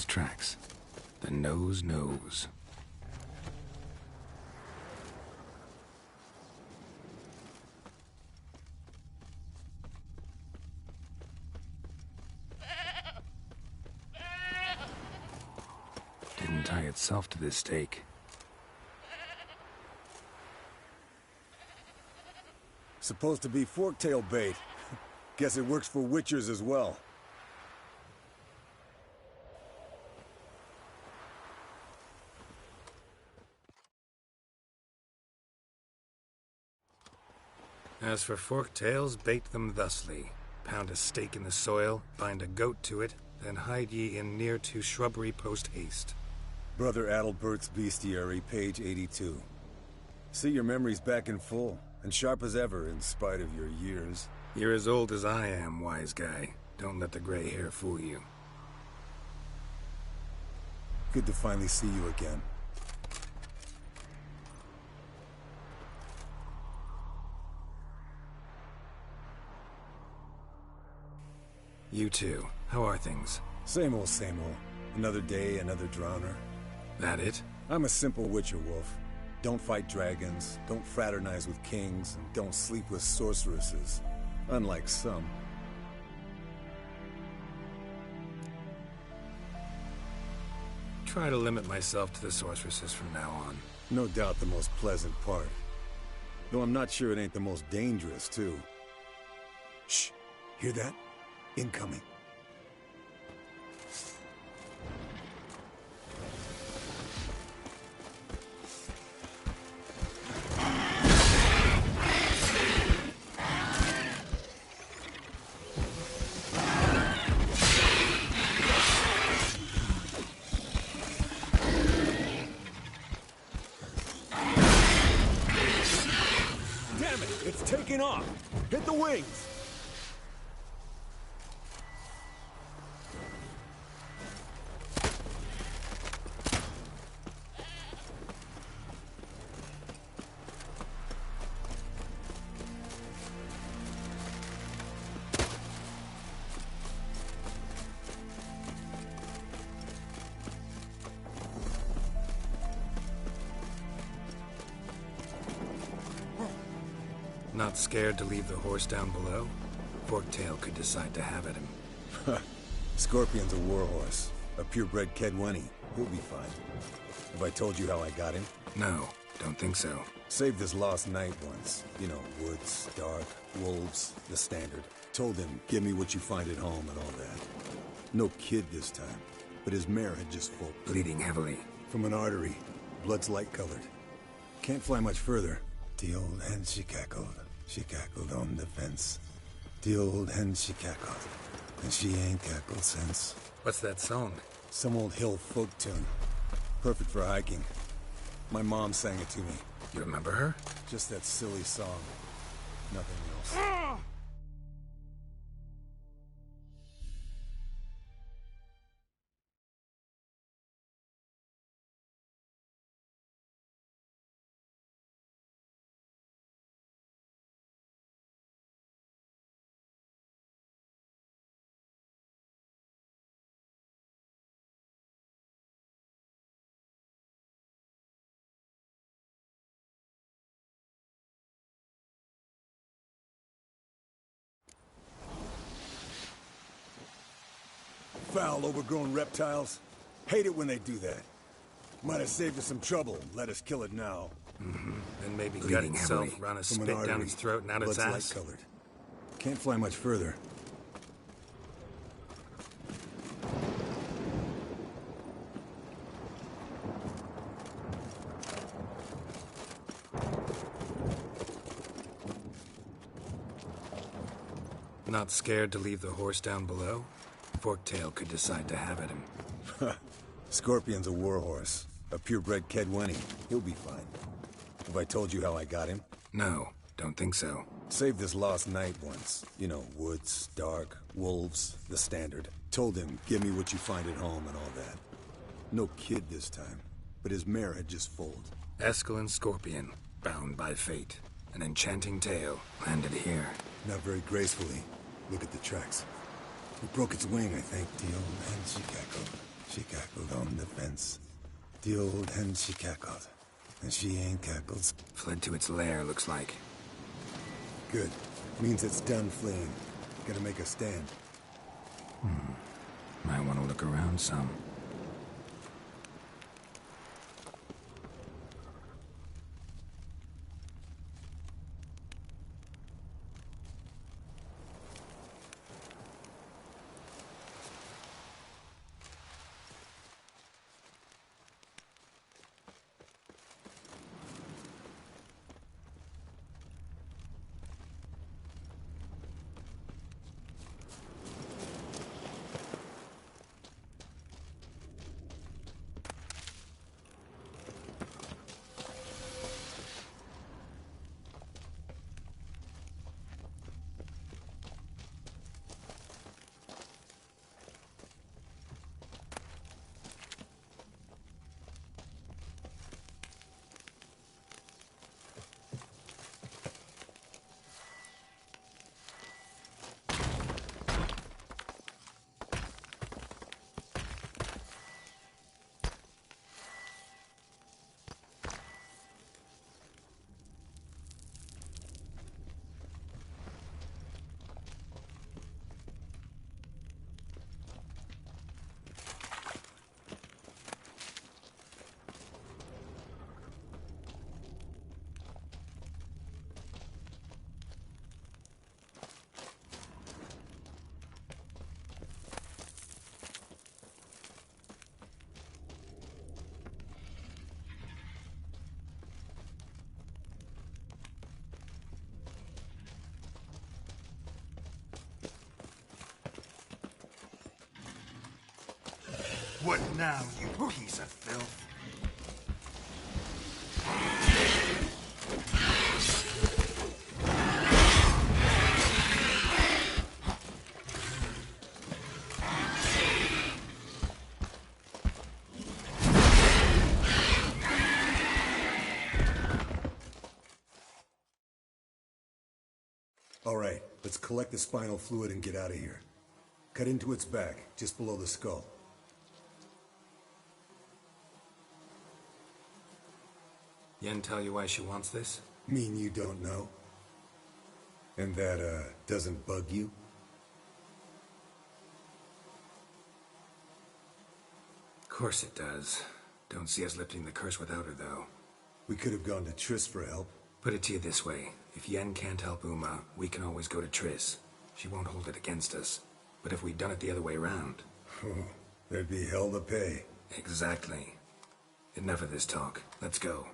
tracks. The nose knows. Didn't tie itself to this stake. Supposed to be forktail bait. Guess it works for witchers as well. As for forktails, bait them thusly. Pound a stake in the soil, bind a goat to it, then hide ye in near to shrubbery post haste. Brother Adalbert's Bestiary, page 82. See your memories back in full, and sharp as ever in spite of your years. You're as old as I am, wise guy. Don't let the gray hair fool you. Good to finally see you again. You too. How are things? Same old, same old. Another day, another drowner. That it? I'm a simple witcher wolf. Don't fight dragons, don't fraternize with kings, and don't sleep with sorceresses. Unlike some. Try to limit myself to the sorceresses from now on. No doubt the most pleasant part. Though I'm not sure it ain't the most dangerous, too. Shh. Hear that? Incoming. Damn it! It's taking off! Hit the wings! Not scared to leave the horse down below? Forktail could decide to have at him. Scorpion's a warhorse. A purebred Kedwenny. He'll be fine. Have I told you how I got him? No, don't think so. Saved his lost knight once. You know, woods, dark, wolves, the standard. Told him, give me what you find at home and all that. No kid this time, but his mare had just full. Bleeding heavily. From an artery. Blood's light-colored. Can't fly much further. The old hen, she cackled on the fence. The old hen, she cackled, and she ain't cackled since. What's that song? Some old hill folk tune. Perfect for hiking. My mom sang it to me. You remember her? Just that silly song. Nothing else. Foul, overgrown reptiles. Hate it when they do that. Might have saved us some trouble. Let us kill it now. And maybe gut itself, run a spit down its throat and out its ass. Light-colored. Can't fly much further. Not scared to leave the horse down below? Forktail could decide to have at him. Scorpion's a warhorse. A purebred Kedwenny. He'll be fine. Have I told you how I got him? No, don't think so. Saved his lost knight once. You know, woods, dark, wolves, the standard. Told him, give me what you find at home and all that. No kid this time, but his mare had just foaled. Escalin Scorpion, bound by fate. An enchanting tale, landed here. Not very gracefully. Look at the tracks. It broke its wing, I think. The old hen, she cackled. She cackled on the fence. The old hen, she cackled. And she ain't cackled. Fled to its lair, looks like. Good. Means it's done fleeing. Gotta make a stand. Might want to look around some. What now, you piece of filth? All right, let's collect the spinal fluid and get out of here. Cut into its back, just below the skull. Yen tell you why she wants this? Mean you don't know? And that, doesn't bug you? Of course it does. Don't see us lifting the curse without her, though. We could have gone to Triss for help. Put it to you this way. If Yen can't help Uma, we can always go to Triss. She won't hold it against us. But if we'd done it the other way around... Oh, there'd be hell to pay. Exactly. Enough of this talk. Let's go.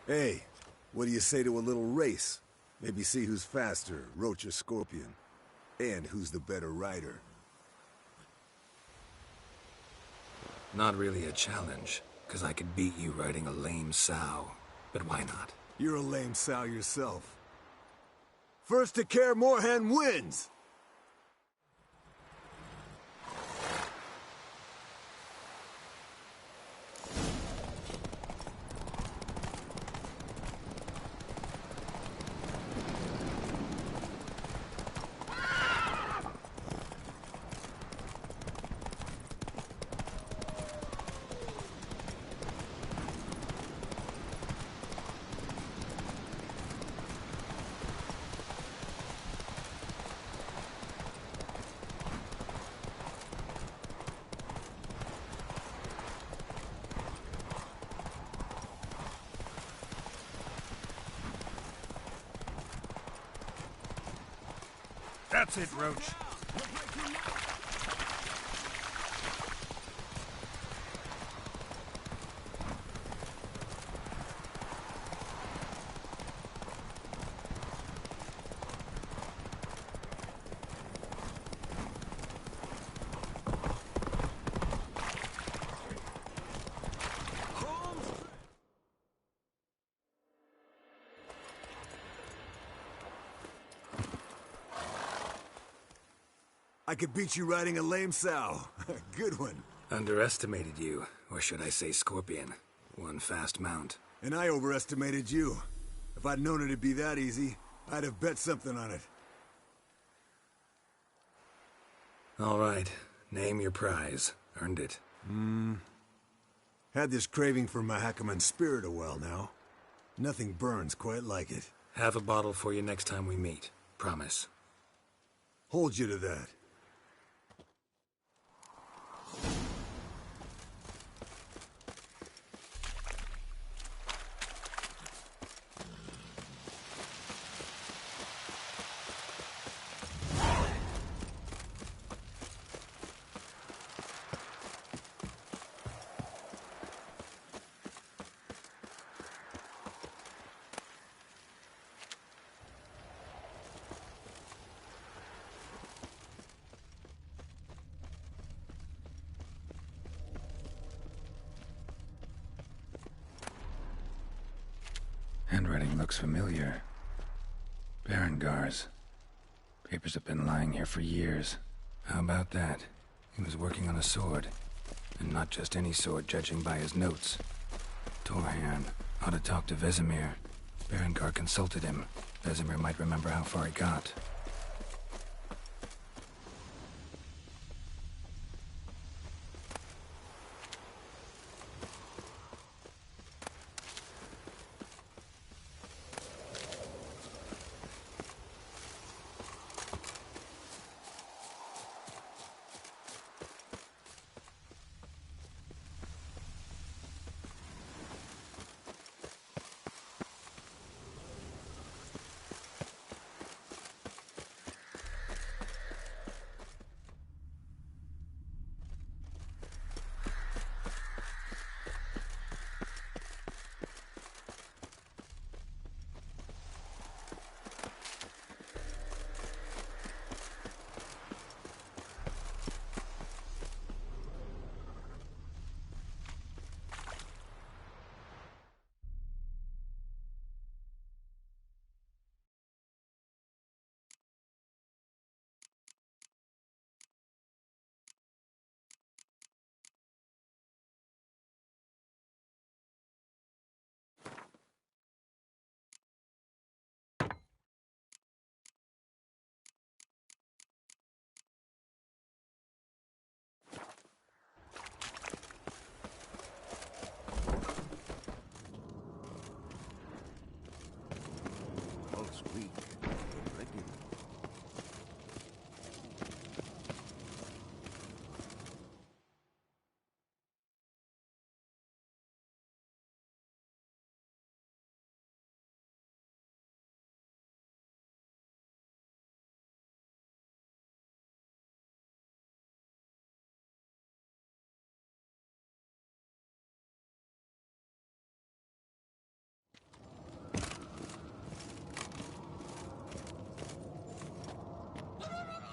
Hey, what do you say to a little race? Maybe see who's faster, Roach or Scorpion. And who's the better rider. Not really a challenge, because I could beat you riding a lame sow. But why not? You're a lame sow yourself. First to Kaer Morhen wins! That's it, Roach. I could beat you riding a lame sow. Good one. Underestimated you, or should I say Scorpion. One fast mount. And I overestimated you. If I'd known it'd be that easy, I'd have bet something on it. All right. Name your prize. Earned it. Had this craving for Mahakaman's spirit a while now. Nothing burns quite like it. Have a bottle for you next time we meet. Promise. Hold you to that. Handwriting looks familiar. Berengar's. Papers have been lying here for years. How about that? He was working on a sword. And not just any sword, judging by his notes. Torhan ought to talk to Vesemir. Berengar consulted him. Vesemir might remember how far he got.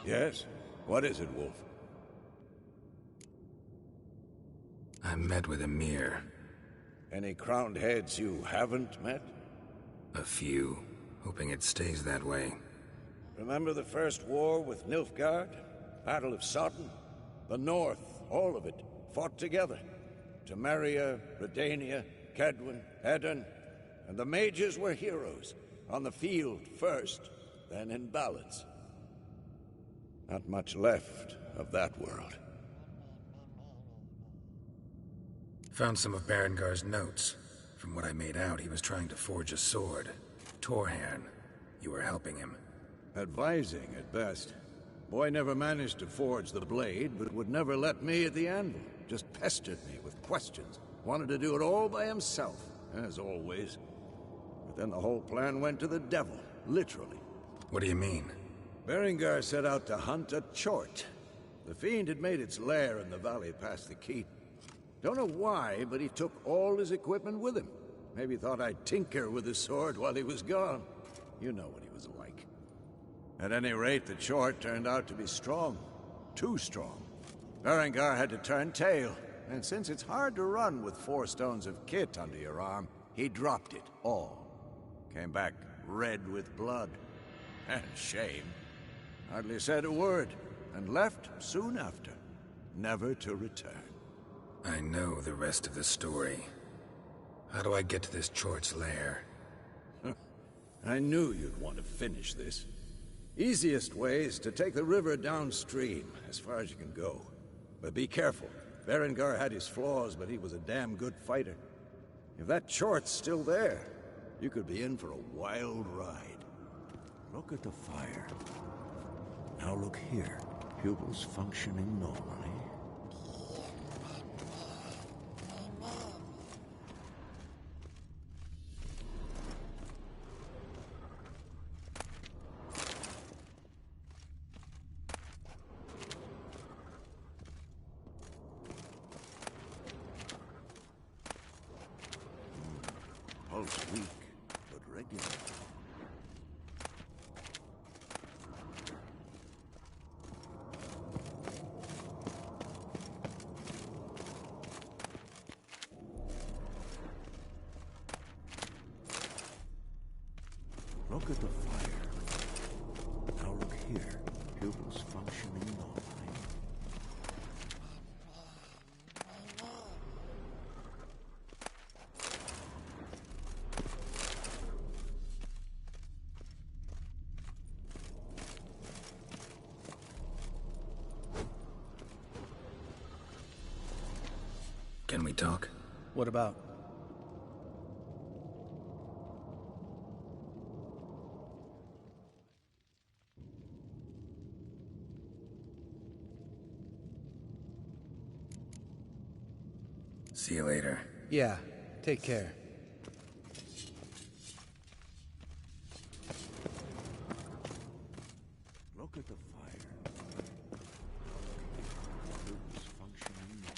Yes? What is it, Wolf? I met with Emir. Any crowned heads you haven't met? A few. Hoping it stays that way. Remember the first war with Nilfgaard? Battle of Sodden? The North, all of it, fought together. Temeria, Redania, Kedwin, Edirn, and the mages were heroes. On the field first, then in ballads. Not much left of that world. Found some of Berengar's notes. From what I made out, he was trying to forge a sword. Torhan, you were helping him. Advising, at best. Boy never managed to forge the blade, but would never let me at the anvil. Just pestered me with questions. Wanted to do it all by himself, as always. But then the whole plan went to the devil, literally. What do you mean? Berengar set out to hunt a chort. The fiend had made its lair in the valley past the keep. Don't know why, but he took all his equipment with him. Maybe thought I'd tinker with his sword while he was gone. You know what he was like. At any rate, the chort turned out to be strong. Too strong. Berengar had to turn tail, and since it's hard to run with 4 stones of kit under your arm, he dropped it all. Came back red with blood. And shame. Hardly said a word, and left soon after, never to return. I know the rest of the story. How do I get to this chort's lair? I knew you'd want to finish this. Easiest way is to take the river downstream, as far as you can go. But be careful. Berengar had his flaws, but he was a damn good fighter. If that chort's still there, you could be in for a wild ride. Look at the fire. Now look here. Pupils functioning normally. Pulse weak, but regular. Look at the fire. Now look here. Pupils functioning normally. Can we talk? What about? See you later. Yeah, take care. Look at the fire. Pupils functioning normally.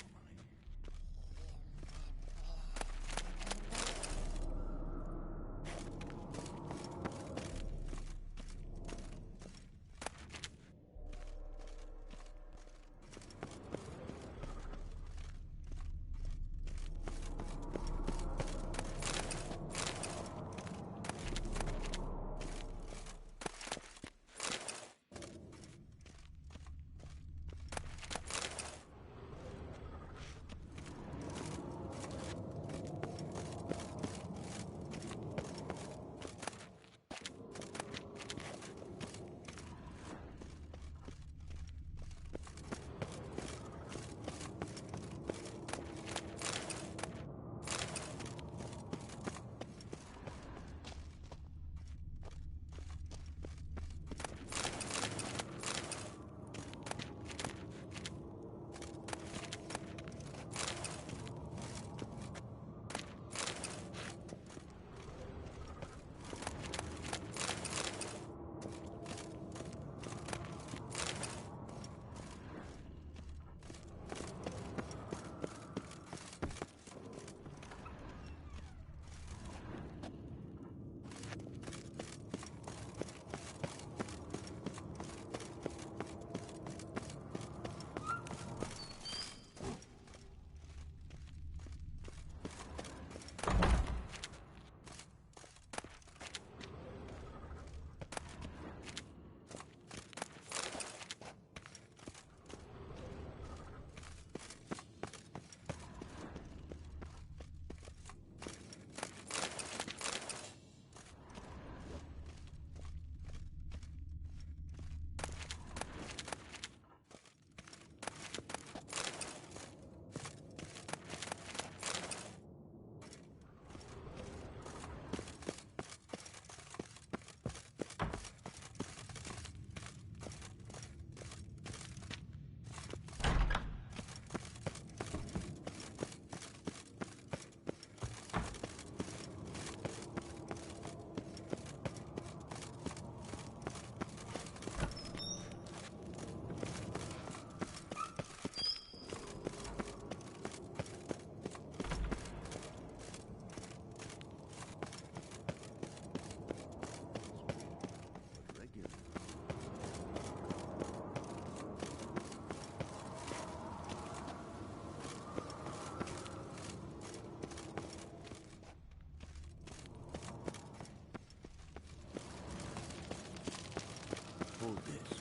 hold this.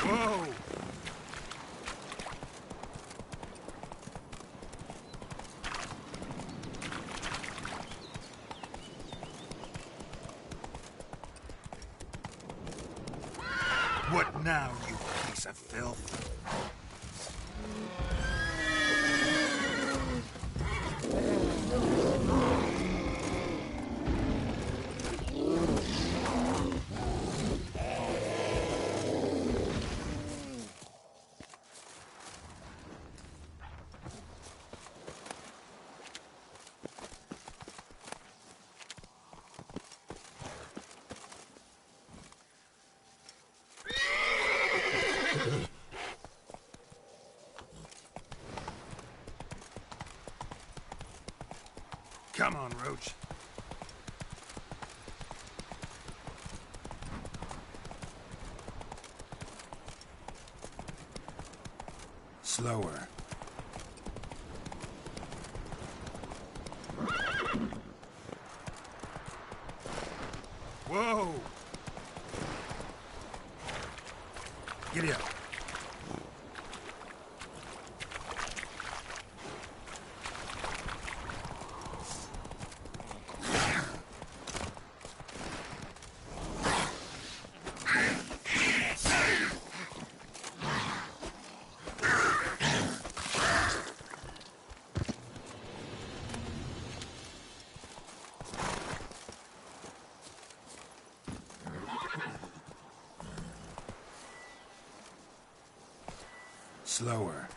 Whoa! What now, you piece of filth? Come on, Roach. Slower. Whoa! Giddy up. Slower.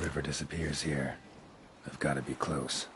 River disappears here. I've got to be close.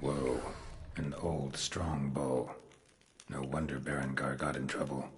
Whoa, an old, strong bow. No wonder Berengar got in trouble.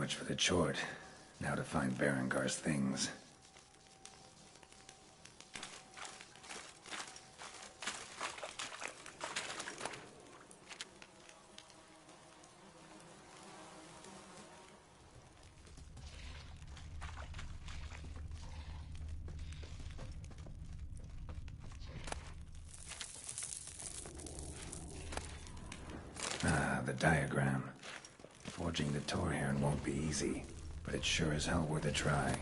much for the chort. Now to find Berengar's things. Ah, the diagram. Forging the Torhorn won't be easy, but it's sure as hell worth a try.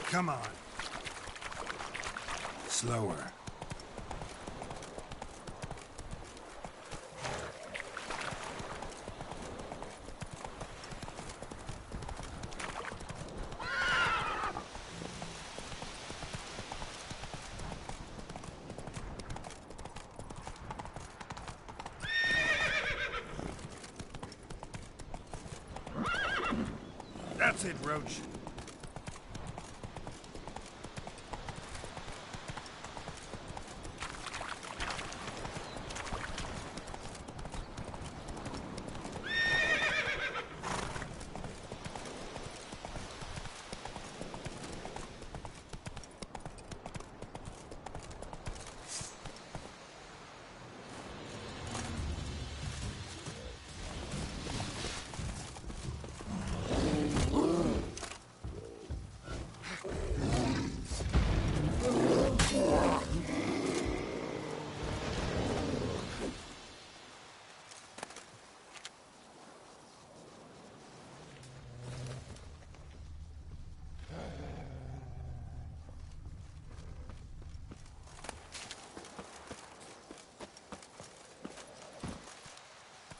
Come on. Slower. That's it, Roach.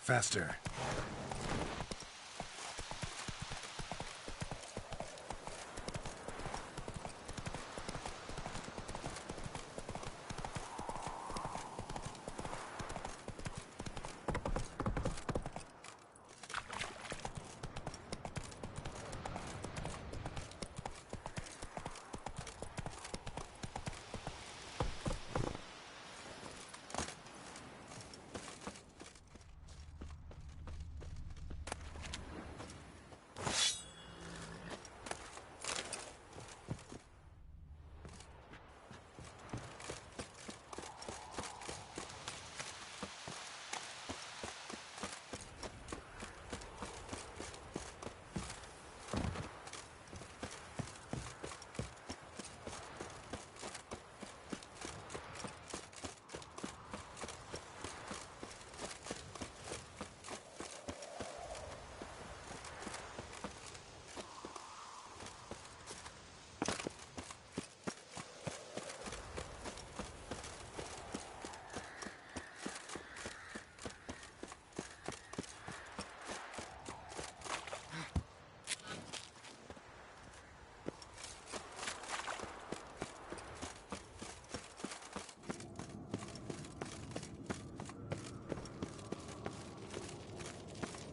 Faster.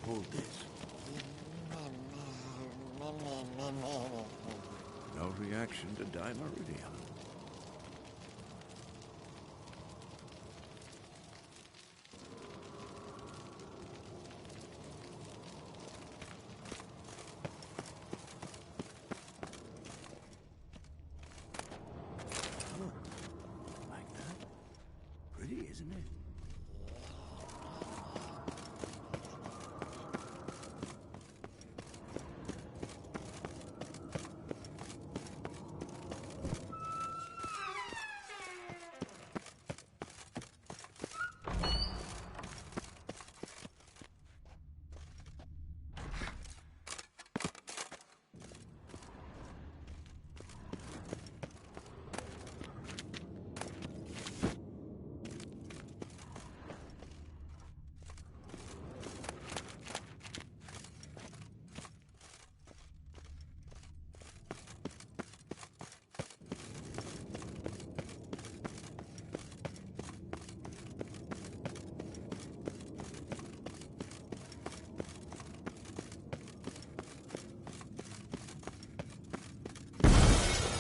Hold this. No reaction to dimeridium. Like that? Pretty, isn't it?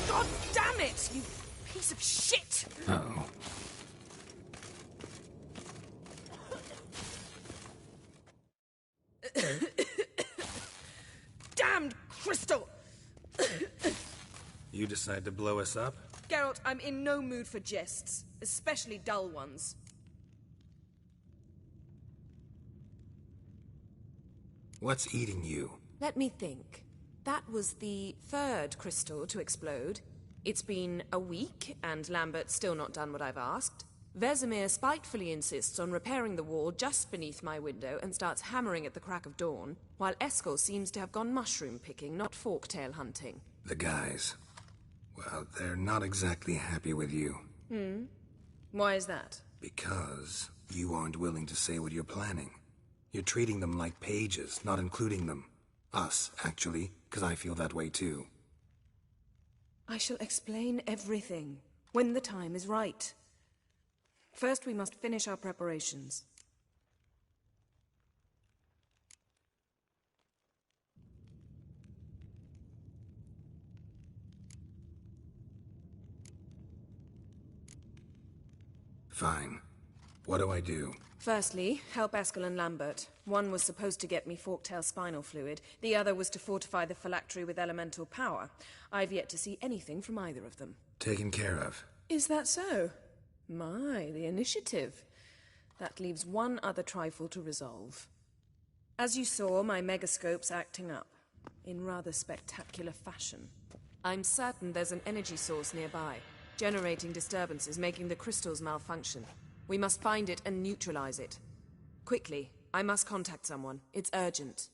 God damn it, you piece of shit! Uh-oh. Damned crystal! You decide to blow us up? Geralt, I'm in no mood for jests, especially dull ones. What's eating you? Let me think. That was the third crystal to explode. It's been a week, and Lambert's still not done what I've asked. Vesemir spitefully insists on repairing the wall just beneath my window and starts hammering at the crack of dawn, while Eskel seems to have gone mushroom picking, not forktail hunting. The guys. Well, they're not exactly happy with you. Why is that? Because you aren't willing to say what you're planning. You're treating them like pages, not including them. Us, actually, because I feel that way too. I shall explain everything, when the time is right. First, we must finish our preparations. Fine. What do I do? Firstly, help Eskel and Lambert. One was supposed to get me forktail spinal fluid, the other was to fortify the phylactery with elemental power. I've yet to see anything from either of them. Taken care of. Is that so? My, the initiative. That leaves one other trifle to resolve. As you saw, my megascope's acting up, in rather spectacular fashion. I'm certain there's an energy source nearby, generating disturbances, making the crystals malfunction. We must find it and neutralize it. Quickly, I must contact someone. It's urgent.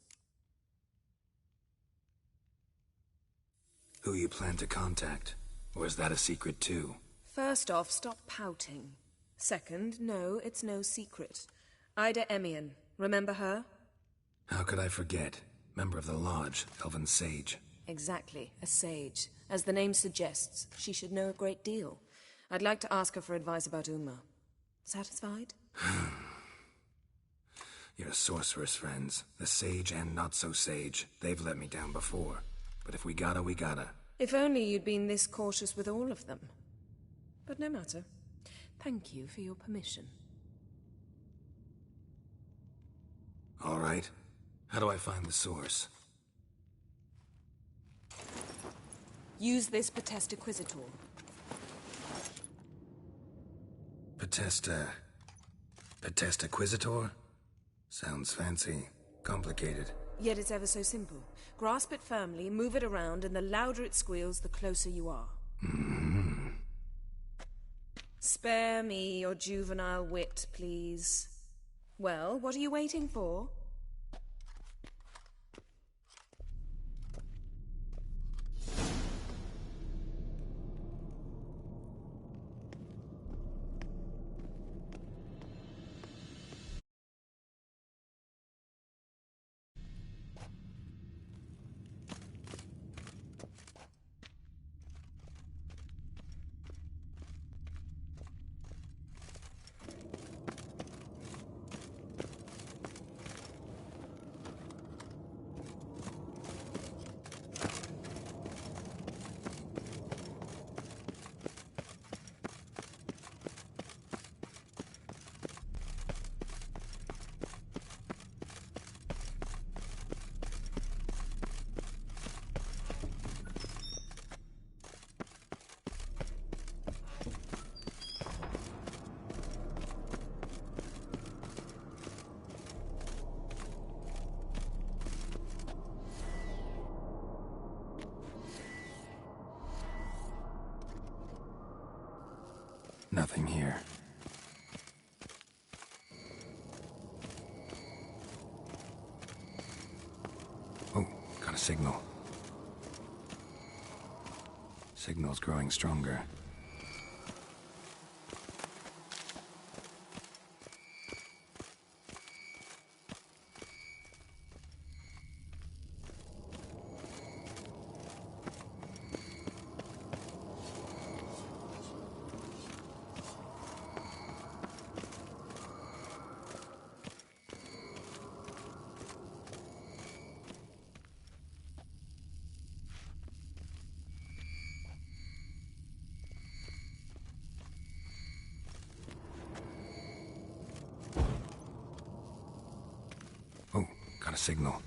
Who you plan to contact? Or is that a secret too? First off, stop pouting. Second, no, it's no secret. Ida Emian. Remember her? How could I forget? Member of the Lodge, Elven Sage. Exactly, a sage. As the name suggests, she should know a great deal. I'd like to ask her for advice about Uma. Satisfied? Your sorceress friends, the sage and not-so-sage, they've let me down before. But if we gotta, we gotta. If only you'd been this cautious with all of them. But no matter. Thank you for your permission. All right. How do I find the source? Use this Potestaquizator. Potestaquizator? Sounds fancy. Complicated. Yet it's ever so simple. Grasp it firmly, move it around, and the louder it squeals, the closer you are. Spare me your juvenile wit, please. Well, what are you waiting for? Nothing here. Oh, got a signal. Signal's growing stronger. Got a signal.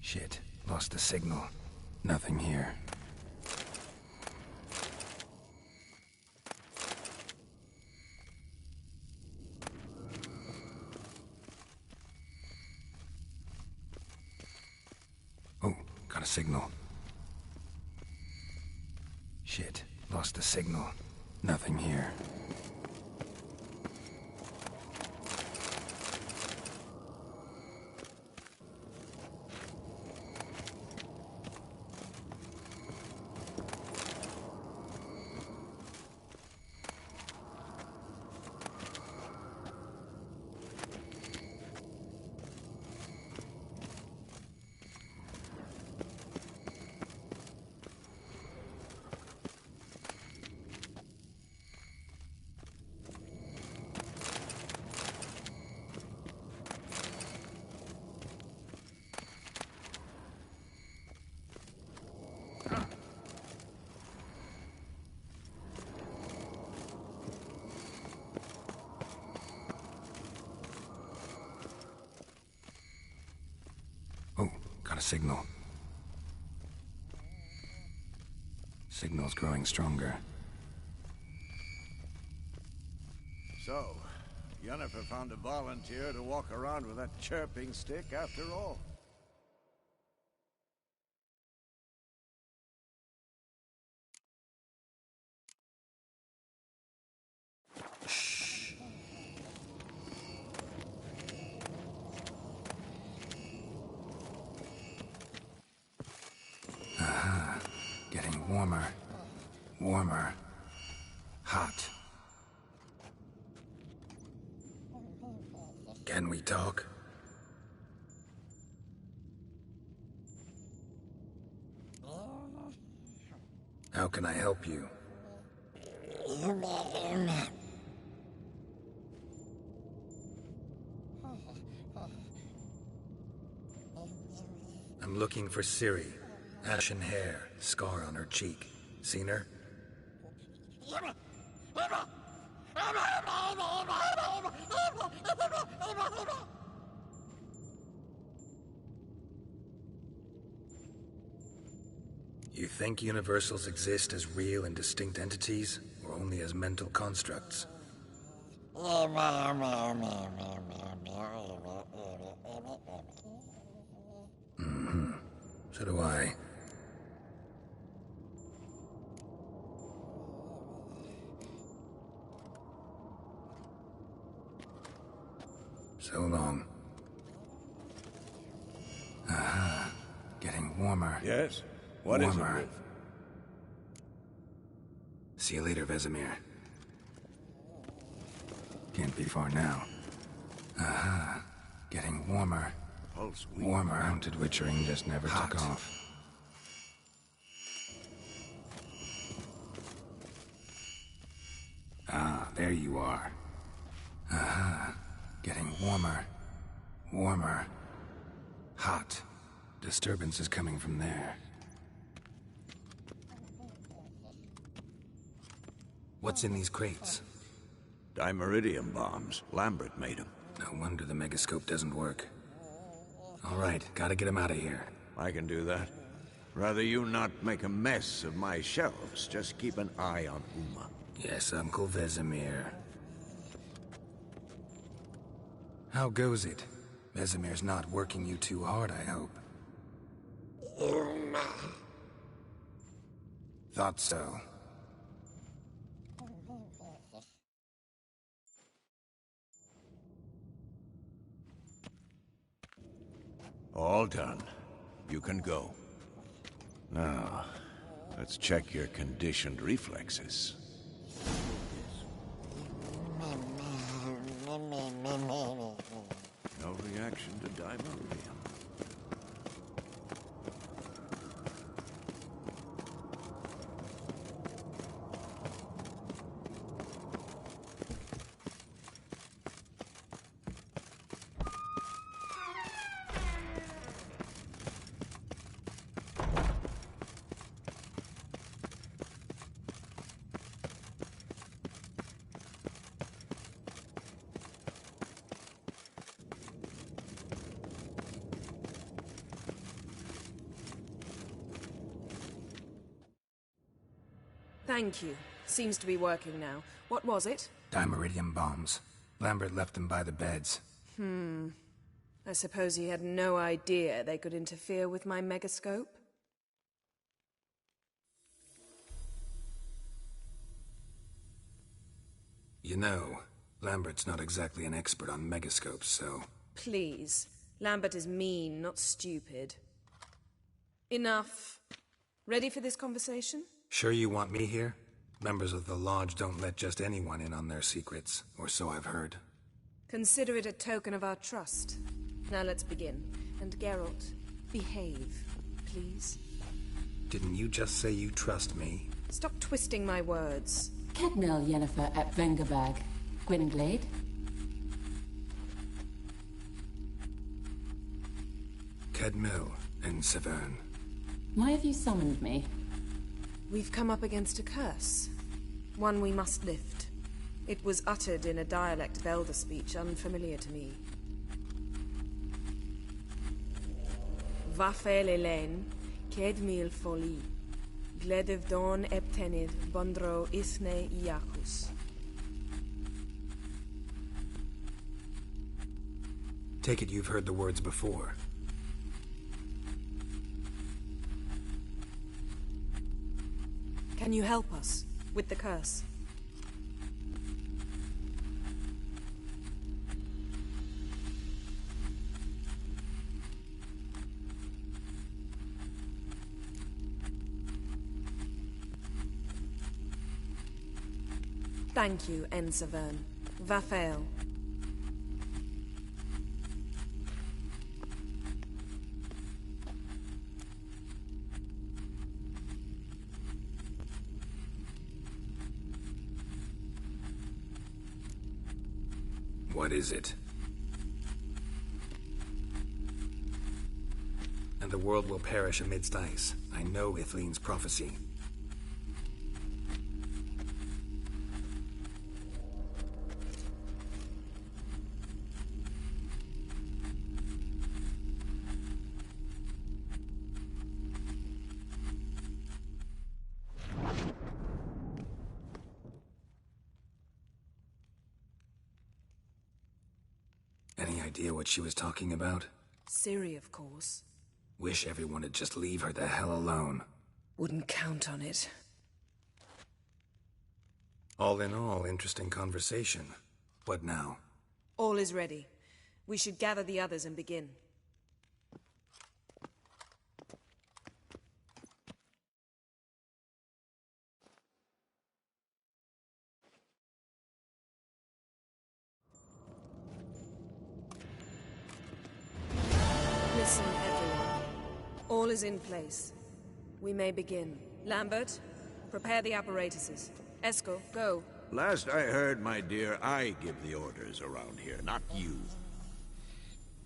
Shit, lost the signal. Nothing here. Oh, got a signal. Shit, lost the signal. Nothing here. Got a signal. Signal's growing stronger. So, Yennefer found a volunteer to walk around with that chirping stick after all. Getting warmer. Warmer. Hot. Can we talk? How can I help you? I'm looking for Ciri. Ashen hair, scar on her cheek. Seen her? You think universals exist as real and distinct entities, or only as mental constructs? Mm-hmm. So do I. So long. Aha. Getting warmer. Yes? What is it, Warmer. Wolf? See you later, Vesemir. Can't be far now. Aha. Getting warmer. Pulse weak. Warmer. Mounted witchering just never took off. Ah, there you are. Aha. Getting warmer. Warmer. Hot. Disturbance is coming from there. What's in these crates? Dimeridium bombs. Lambert made them. No wonder the megascope doesn't work. All right, gotta get him out of here. I can do that. Rather you not make a mess of my shelves. Just keep an eye on Uma. Yes, Uncle Vesemir. How goes it? Vesemir's not working you too hard, I hope. Thought so. All done. You can go. Now, let's check your conditioned reflexes. No reaction to dimeridium. Thank you. Seems to be working now. What was it? Dimeridium bombs. Lambert left them by the beds. I suppose he had no idea they could interfere with my megascope? You know, Lambert's not exactly an expert on megascopes, so... Please. Lambert is mean, not stupid. Enough. Ready for this conversation? Sure you want me here? Members of the Lodge don't let just anyone in on their secrets, or so I've heard. Consider it a token of our trust. Now let's begin. And Geralt, behave, please. Didn't you just say you trust me? Stop twisting my words. Kedmel Yennefer at Vengerberg. Gwynglade? Kedmil and Severn. Why have you summoned me? We've come up against a curse. One we must lift. It was uttered in a dialect of Elder speech unfamiliar to me. Vafel Elen, Kedmil Foli, Gledev Don Eptenid, Bondro Isne Iakus. Take it you've heard the words before. Can you help us with the curse? Thank you, Ensavern. Vafael. What is it? And the world will perish amidst ice. I know Ithleen's prophecy. Any idea what she was talking about? Ciri, of course. Wish everyone would just leave her the hell alone. Wouldn't count on it. All in all, interesting conversation. What now? All is ready. We should gather the others and begin. Listen, everyone. All is in place. We may begin. Lambert, prepare the apparatuses. Eskel, go. Last I heard, my dear, I give the orders around here, not you.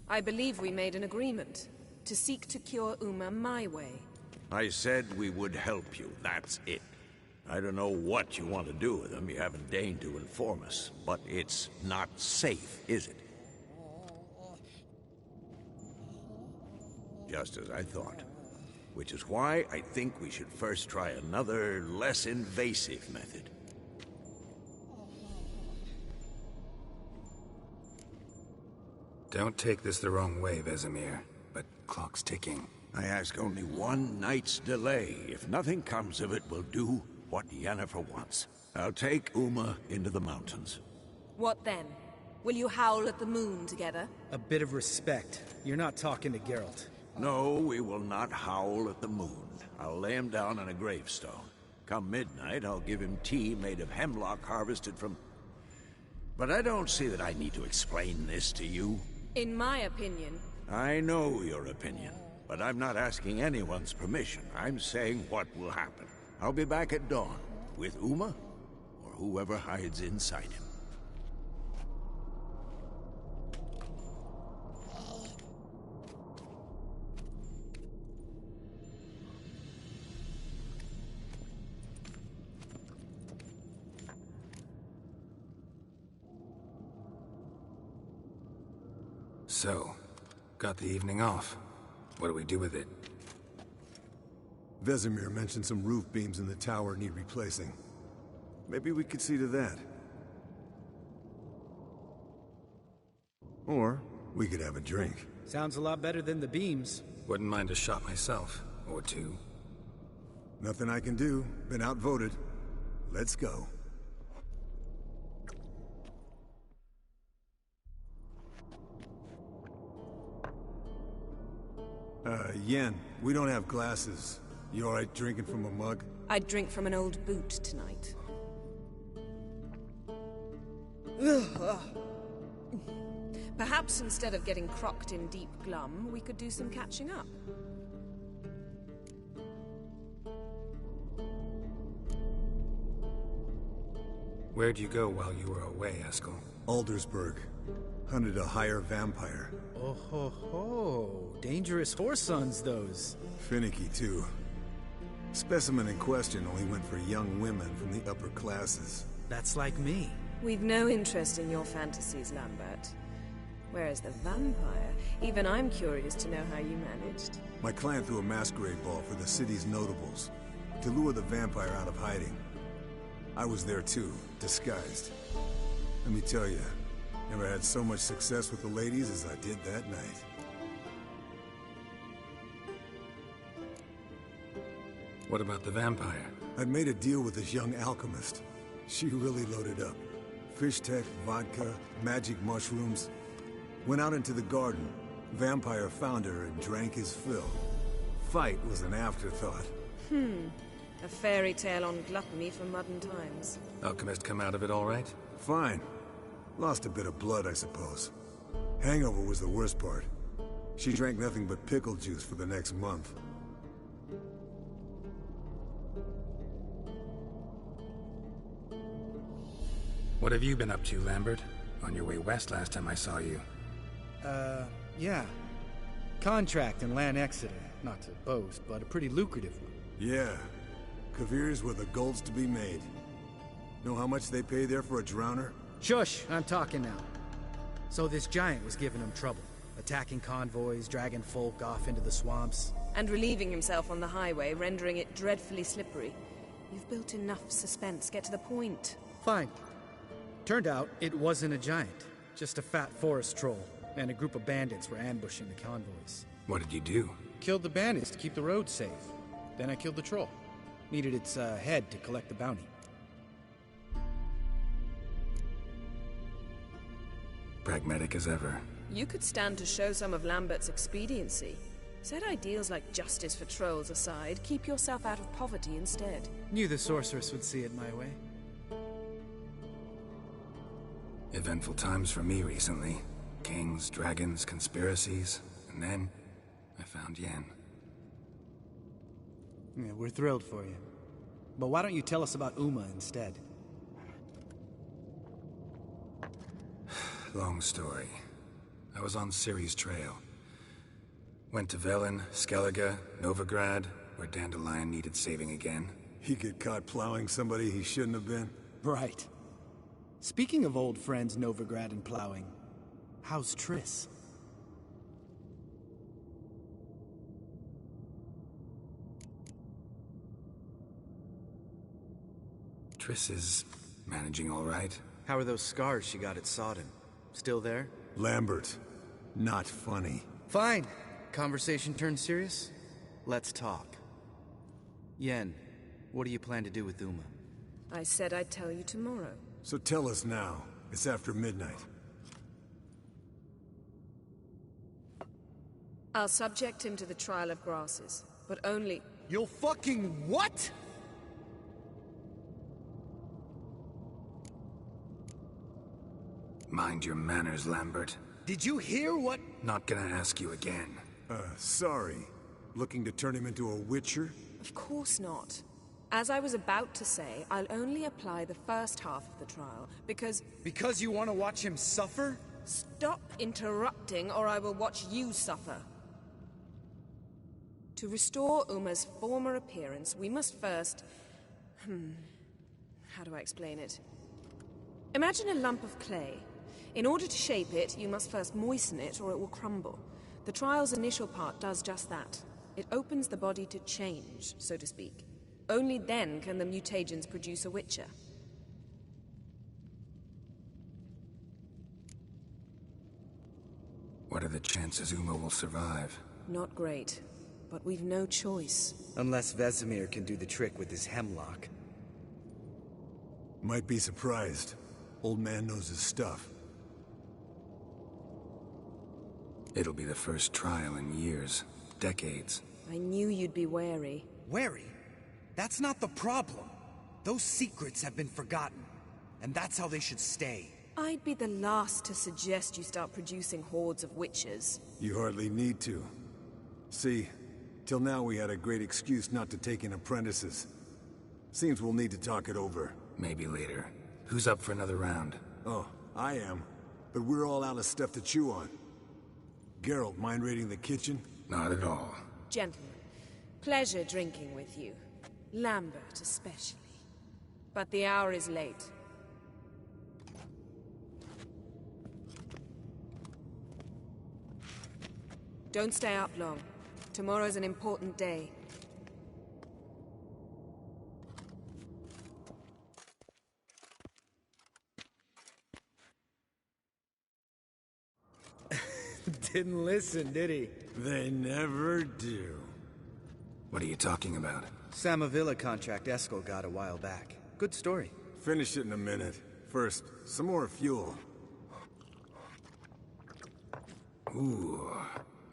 I believe we made an agreement to seek to cure Uma my way. I said we would help you, that's it. I don't know what you want to do with them, you haven't deigned to inform us, but it's not safe, is it? Just as I thought. Which is why I think we should first try another, less invasive method. Don't take this the wrong way, Vesemir, but clock's ticking. I ask only one night's delay. If nothing comes of it, we'll do what Yennefer wants. I'll take Uma into the mountains. What then? Will you howl at the moon together? A bit of respect. You're not talking to Geralt. No, we will not howl at the moon. I'll lay him down on a gravestone. Come midnight, I'll give him tea made of hemlock harvested from... But I don't see that I need to explain this to you. In my opinion... I know your opinion, but I'm not asking anyone's permission. I'm saying what will happen. I'll be back at dawn, with Uma, or whoever hides inside him. So, got the evening off. What do we do with it? Vesemir mentioned some roof beams in the tower need replacing. Maybe we could see to that. Or we could have a drink. Sounds a lot better than the beams. Wouldn't mind a shot myself, or two. Nothing I can do. Been outvoted. Let's go. Yen, we don't have glasses. You alright drinking from a mug? I'd drink from an old boot tonight. Perhaps instead of getting crocked in deep glum, we could do some catching up. Where'd you go while you were away, Eskel? Aldersburg. Hunted a higher vampire. Oh ho ho. Dangerous whoresons, those. Finicky, too. Specimen in question only went for young women from the upper classes. That's like me. We've no interest in your fantasies, Lambert. Whereas the vampire, even I'm curious to know how you managed. My clan threw a masquerade ball for the city's notables, to lure the vampire out of hiding. I was there too, disguised. Let me tell you, never had so much success with the ladies as I did that night. What about the vampire? I'd made a deal with this young alchemist. She really loaded up. Fish tech, vodka, magic mushrooms. Went out into the garden. Vampire found her and drank his fill. Fight was an afterthought. A fairy tale on gluttony for modern times. Alchemist come out of it all right? Fine. Lost a bit of blood, I suppose. Hangover was the worst part. She drank nothing but pickle juice for the next month. What have you been up to, Lambert? On your way west last time I saw you. Yeah. Contract in Lan Exeter. Not to boast, but a pretty lucrative one. Yeah. Kavir's where the gold's to be made. Know how much they pay there for a drowner? Shush! I'm talking now. So this giant was giving him trouble. Attacking convoys, dragging folk off into the swamps. And relieving himself on the highway, rendering it dreadfully slippery. You've built enough suspense. Get to the point. Fine. Turned out, it wasn't a giant. Just a fat forest troll. And a group of bandits were ambushing the convoys. What did you do? Killed the bandits to keep the road safe. Then I killed the troll. Needed its head to collect the bounty. Pragmatic as ever. You could stand to show some of Lambert's expediency. Set ideals like justice for trolls aside, keep yourself out of poverty instead. Knew the sorceress would see it my way. Eventful times for me recently. Kings, dragons, conspiracies, and then I found Yen. Yeah, we're thrilled for you. But why don't you tell us about Uma instead? Long story. I was on Ciri's trail. Went to Velen, Skellige, Novigrad, where Dandelion needed saving again. He get caught plowing somebody he shouldn't have been? Right. Speaking of old friends Novigrad and plowing, how's Triss? Triss is managing all right. How are those scars she got at Sodden? Still there? Lambert. Not funny. Fine. Conversation turned serious? Let's talk. Yen, what do you plan to do with Uma? I said I'd tell you tomorrow. So tell us now. It's after midnight. I'll subject him to the trial of grasses, but only... You'll fucking what? Mind your manners, Lambert. Did you hear what? Not gonna ask you again. Sorry. Looking to turn him into a witcher? Of course not. As I was about to say, I'll only apply the first half of the trial, because... Because you want to watch him suffer? Stop interrupting, or I will watch you suffer. To restore Uma's former appearance, we must first... How do I explain it? Imagine a lump of clay. In order to shape it, you must first moisten it, or it will crumble. The trial's initial part does just that. It opens the body to change, so to speak. Only then can the mutagens produce a witcher. What are the chances Uma will survive? Not great, but we've no choice. Unless Vesemir can do the trick with his hemlock. Might be surprised. Old man knows his stuff. It'll be the first trial in years. Decades. I knew you'd be wary. Wary? That's not the problem. Those secrets have been forgotten. And that's how they should stay. I'd be the last to suggest you start producing hordes of witches. You hardly need to. See, till now we had a great excuse not to take in apprentices. Seems we'll need to talk it over. Maybe later. Who's up for another round? Oh, I am. But we're all out of stuff to chew on. Geralt, mind raiding the kitchen? Not at all. Gentlemen, pleasure drinking with you. Lambert especially. But the hour is late. Don't stay up long. Tomorrow's an important day. Didn't listen, did he? They never do. What are you talking about? Samavilla contract Eskel got a while back. Good story. Finish it in a minute. First, some more fuel. Ooh,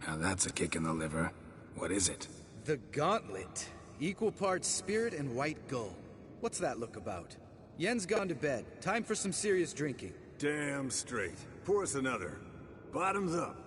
now that's a kick in the liver. What is it? The Gauntlet. Equal parts spirit and white gull. What's that look about? Yen's gone to bed. Time for some serious drinking. Damn straight. Pour us another. Bottoms up.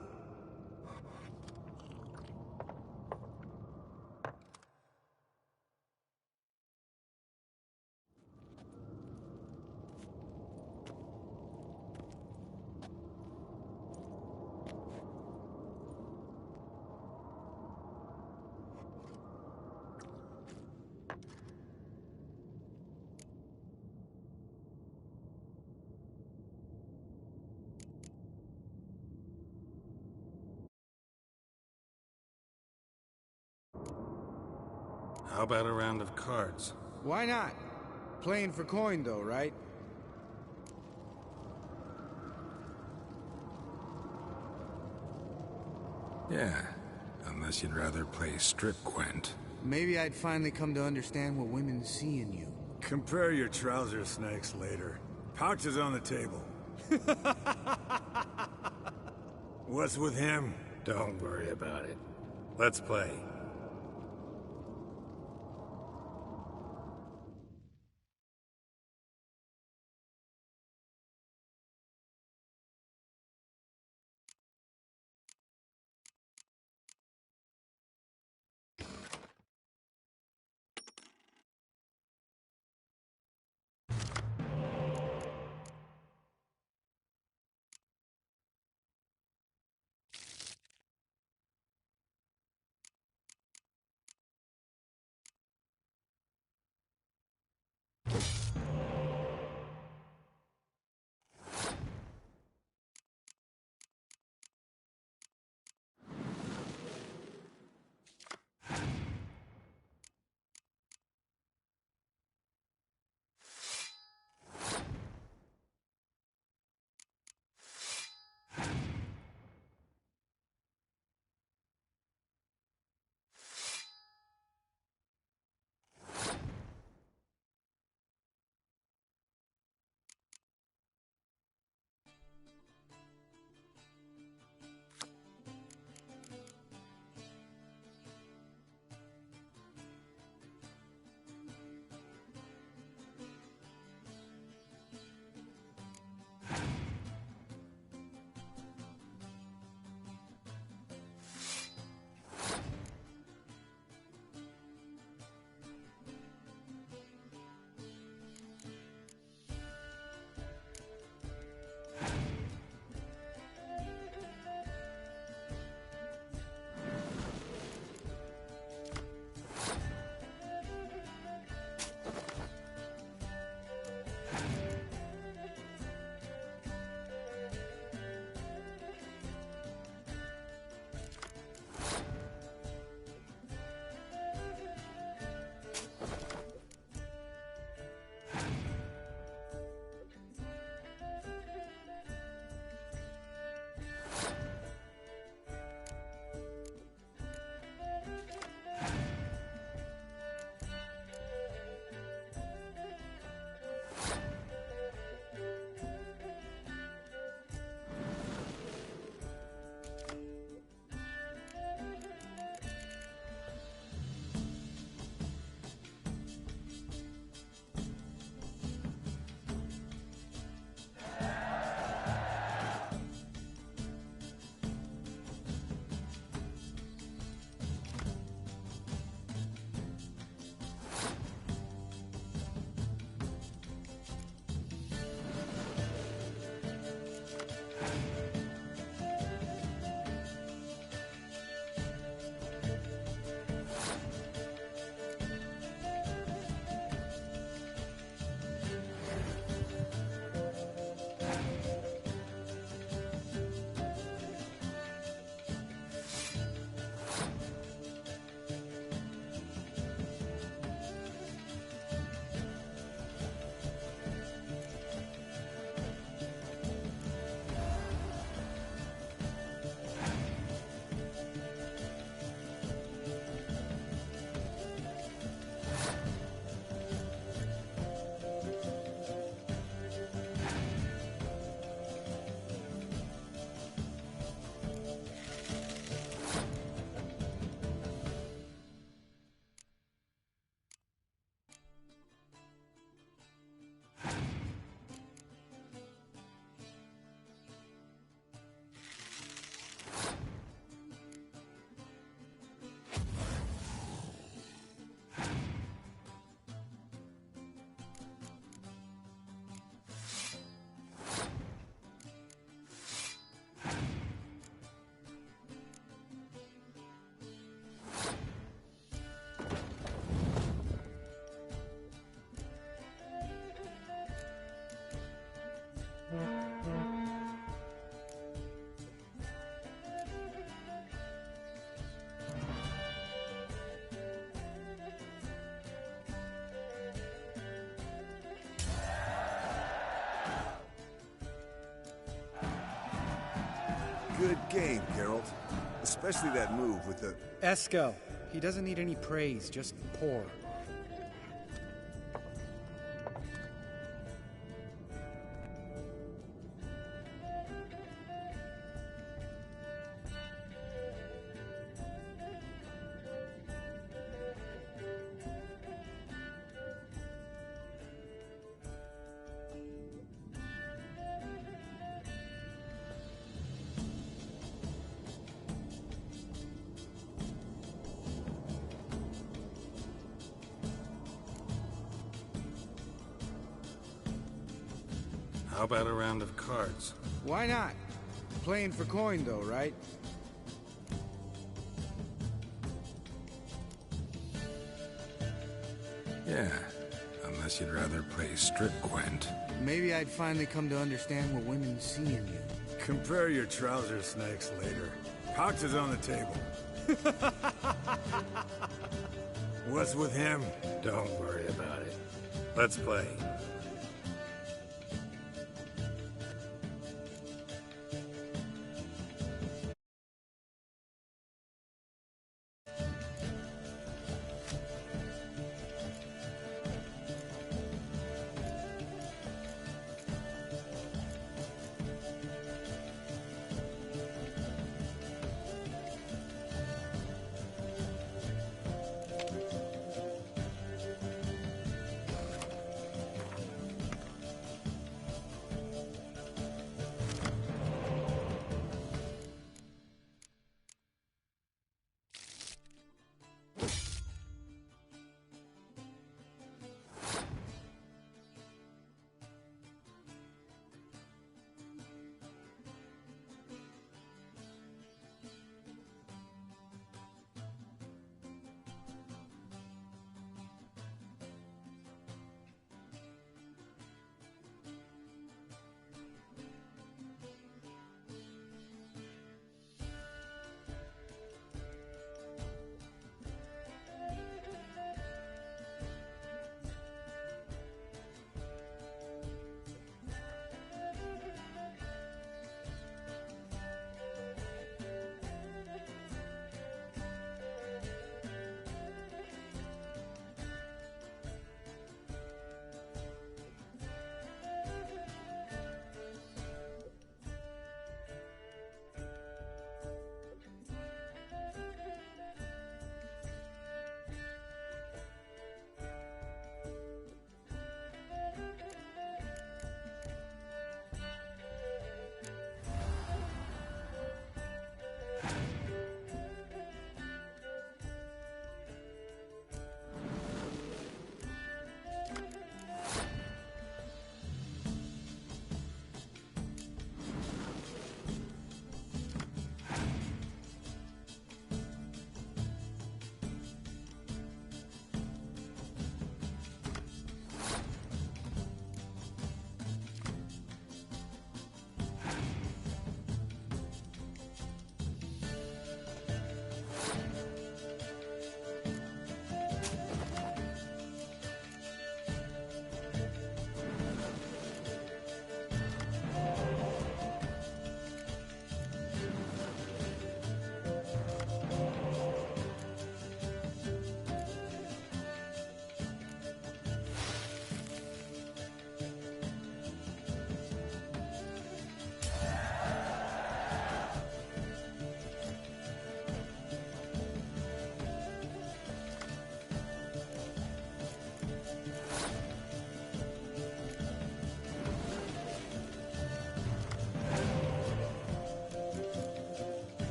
How about a round of cards? Why not? Playing for coin, though, right? Yeah, unless you'd rather play strip Gwent. Maybe I'd finally come to understand what women see in you. Compare your trouser snakes later. Pouch is on the table. What's with him? Don't worry about it. Let's play. Good game, Geralt. Especially that move with the... Eskel. He doesn't need any praise, just pour. How about a round of cards? Why not? Playing for coin, though, right? Yeah, unless you'd rather play strip Gwent. Maybe I'd finally come to understand what women see in you. Compare your trouser snakes later. Pouch is on the table. What's with him? Don't worry about it. Let's play.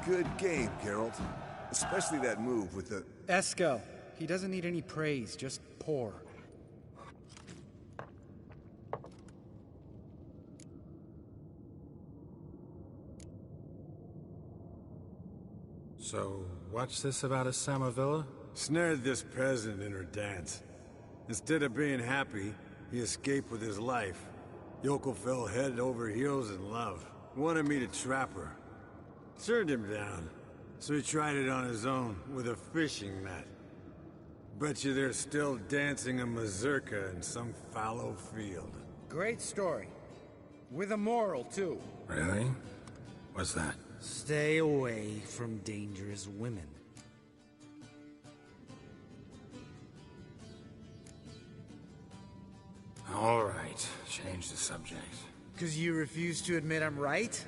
Good game, Geralt. Especially that move with the... Eskel. He doesn't need any praise, just pour. So, what's this about a Samavilla? Snared this peasant in her dance. Instead of being happy, he escaped with his life. Yoko fell head over heels in love. Wanted me to trap her. Turned him down. So he tried it on his own, with a fishing net. Bet you they're still dancing a mazurka in some fallow field. Great story. With a moral, too. Really? What's that? Stay away from dangerous women. All right, change the subject. 'Cause you refuse to admit I'm right?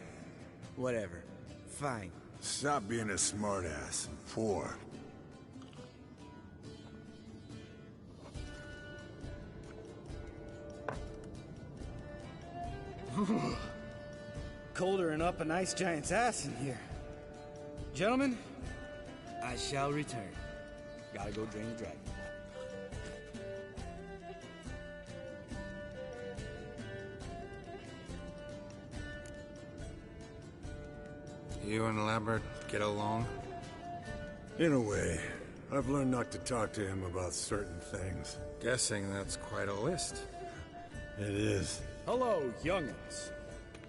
Whatever. Fine. Stop being a smartass and pour. Colder and up an ice giant's ass in here. Gentlemen, I shall return. Gotta go drain the dragon. You and Lambert get along? In a way. I've learned not to talk to him about certain things. Guessing that's quite a list. It is. Hello, young'uns.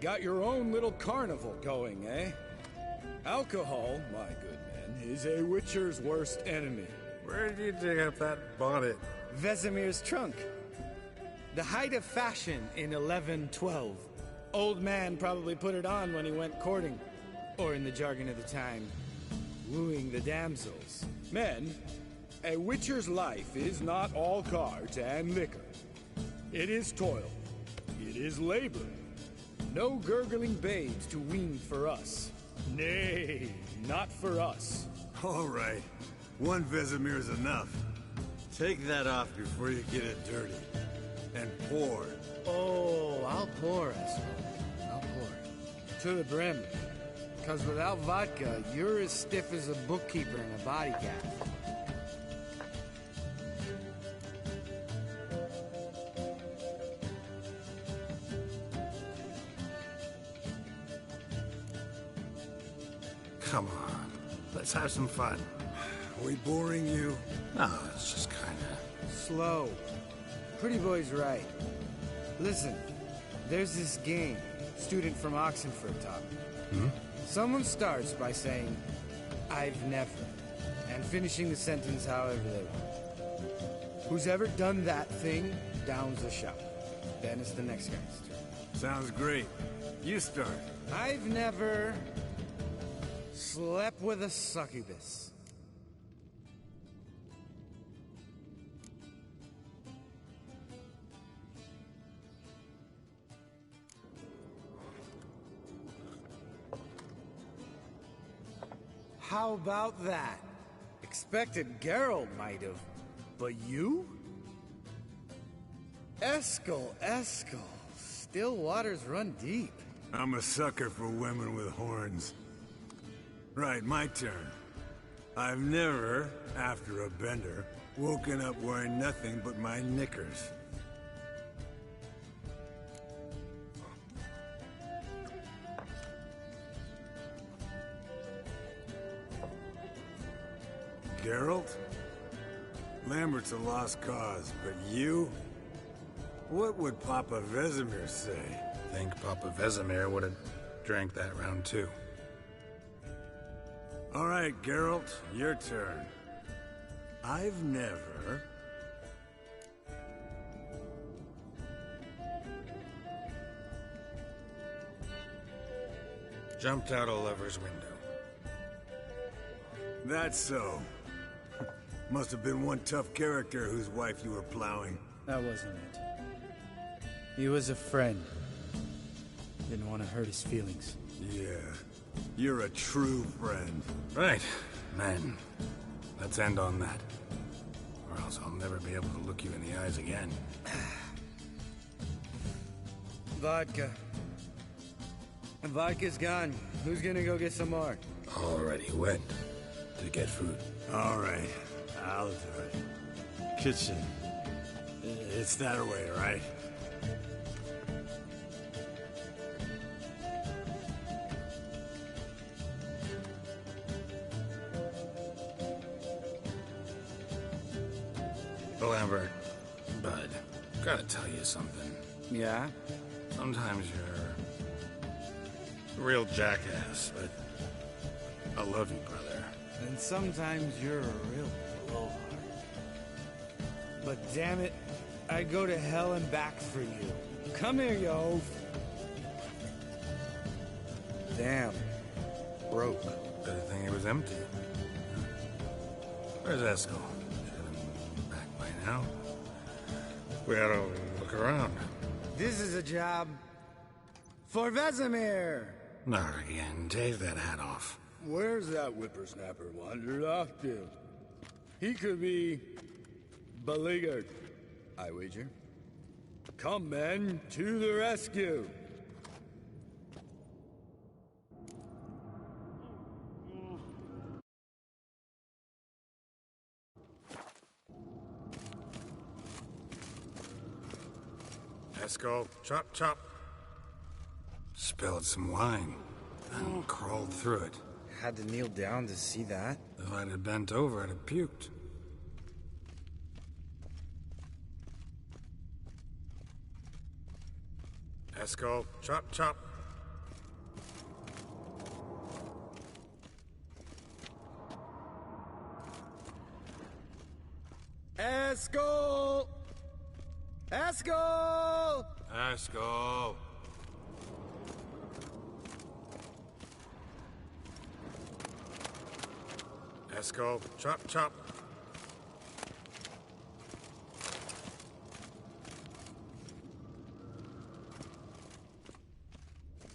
Got your own little carnival going, eh? Alcohol, my good men, is a witcher's worst enemy. Where did you dig up that bonnet? Vesemir's trunk. The height of fashion in 1112. Old man probably put it on when he went courting. Or in the jargon of the time, wooing the damsels. Men, a witcher's life is not all cards and liquor. It is toil. It is labor. No gurgling babes to wean for us. Nay, not for us. All right. One Vesemir's enough. Take that off before you get it dirty. And pour. Oh, I'll pour, Eskel. I'll pour. To the brim. 'Cause without vodka, you're as stiff as a bookkeeper in a body gaff. Come on, let's have some fun. Are we boring you? No, it's just kinda... Slow. Pretty boy's right. Listen, there's this game student from Oxenford taught me. Someone starts by saying, I've never, and finishing the sentence however they want. Who's ever done that thing downs a shout. Then it's the next guy's turn. Sounds great. You start. I've never slept with a succubus. How about that? Expected Geralt might have, but you? Eskel. Still waters run deep. I'm a sucker for women with horns. Right, my turn. I've never, after a bender, woken up wearing nothing but my knickers. Geralt? Lambert's a lost cause, but you? What would Papa Vesemir say? Think Papa Vesemir would have drank that round too. All right, Geralt, your turn. I've never... Jumped out a lover's window. That's so. Must have been one tough character whose wife you were plowing. That wasn't it. He was a friend. Didn't want to hurt his feelings. Yeah. You're a true friend. Right. Man, let's end on that. Or else I'll never be able to look you in the eyes again. Vodka. Vodka's gone. Who's gonna go get some more? Already when? To get food. All right, I'll do it. Kitchen. It's that way, right? Lambert, bud, gotta tell you something. Yeah? Sometimes you're a real jackass, but I love you, brother. And sometimes you're a real blowhard. But damn it, I'd go to hell and back for you. Come here, you oaf. Damn. Broke. Good thing it was empty. Where's Eskel? Should have been back by now. We ought to look around. This is a job for Vesemir. Not again. Take that hat off. Where's that whippersnapper wandered off to? He could be beleaguered, I wager. Come, men, to the rescue! Eskel, chop, chop. Spilled some wine and crawled through it. Had to kneel down to see that. If I'd have bent over, I'd have puked. Eskel, chop, chop. Eskel! Eskel! Eskel. Eskel, chop, chop.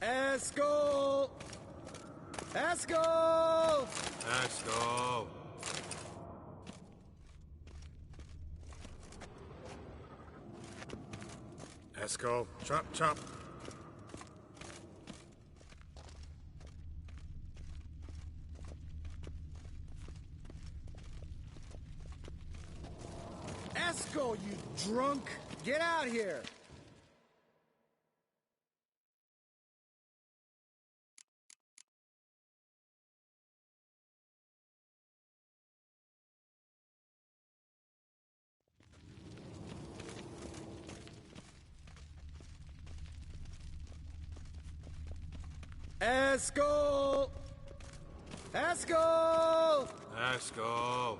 Eskel! Eskel! Eskel. Eskel, chop, chop. Eskel, you drunk! Get out here! Eskel! Eskel! Eskel.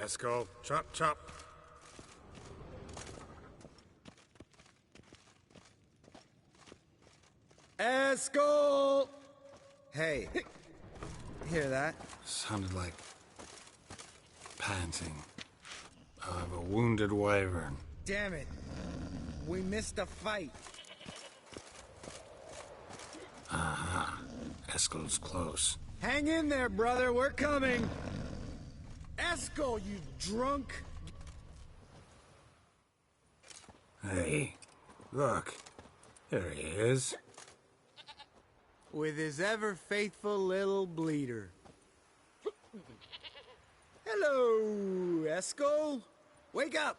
Eskel, chop, chop. Eskel! Hey, hear that? Sounded like panting of a wounded wyvern. Damn it. We missed a fight. Uh-huh. Eskel's close. Hang in there, brother. We're coming. Eskel, you drunk. Hey, look. There he is. With his ever-faithful little bleeder. Hello, Eskel. Wake up.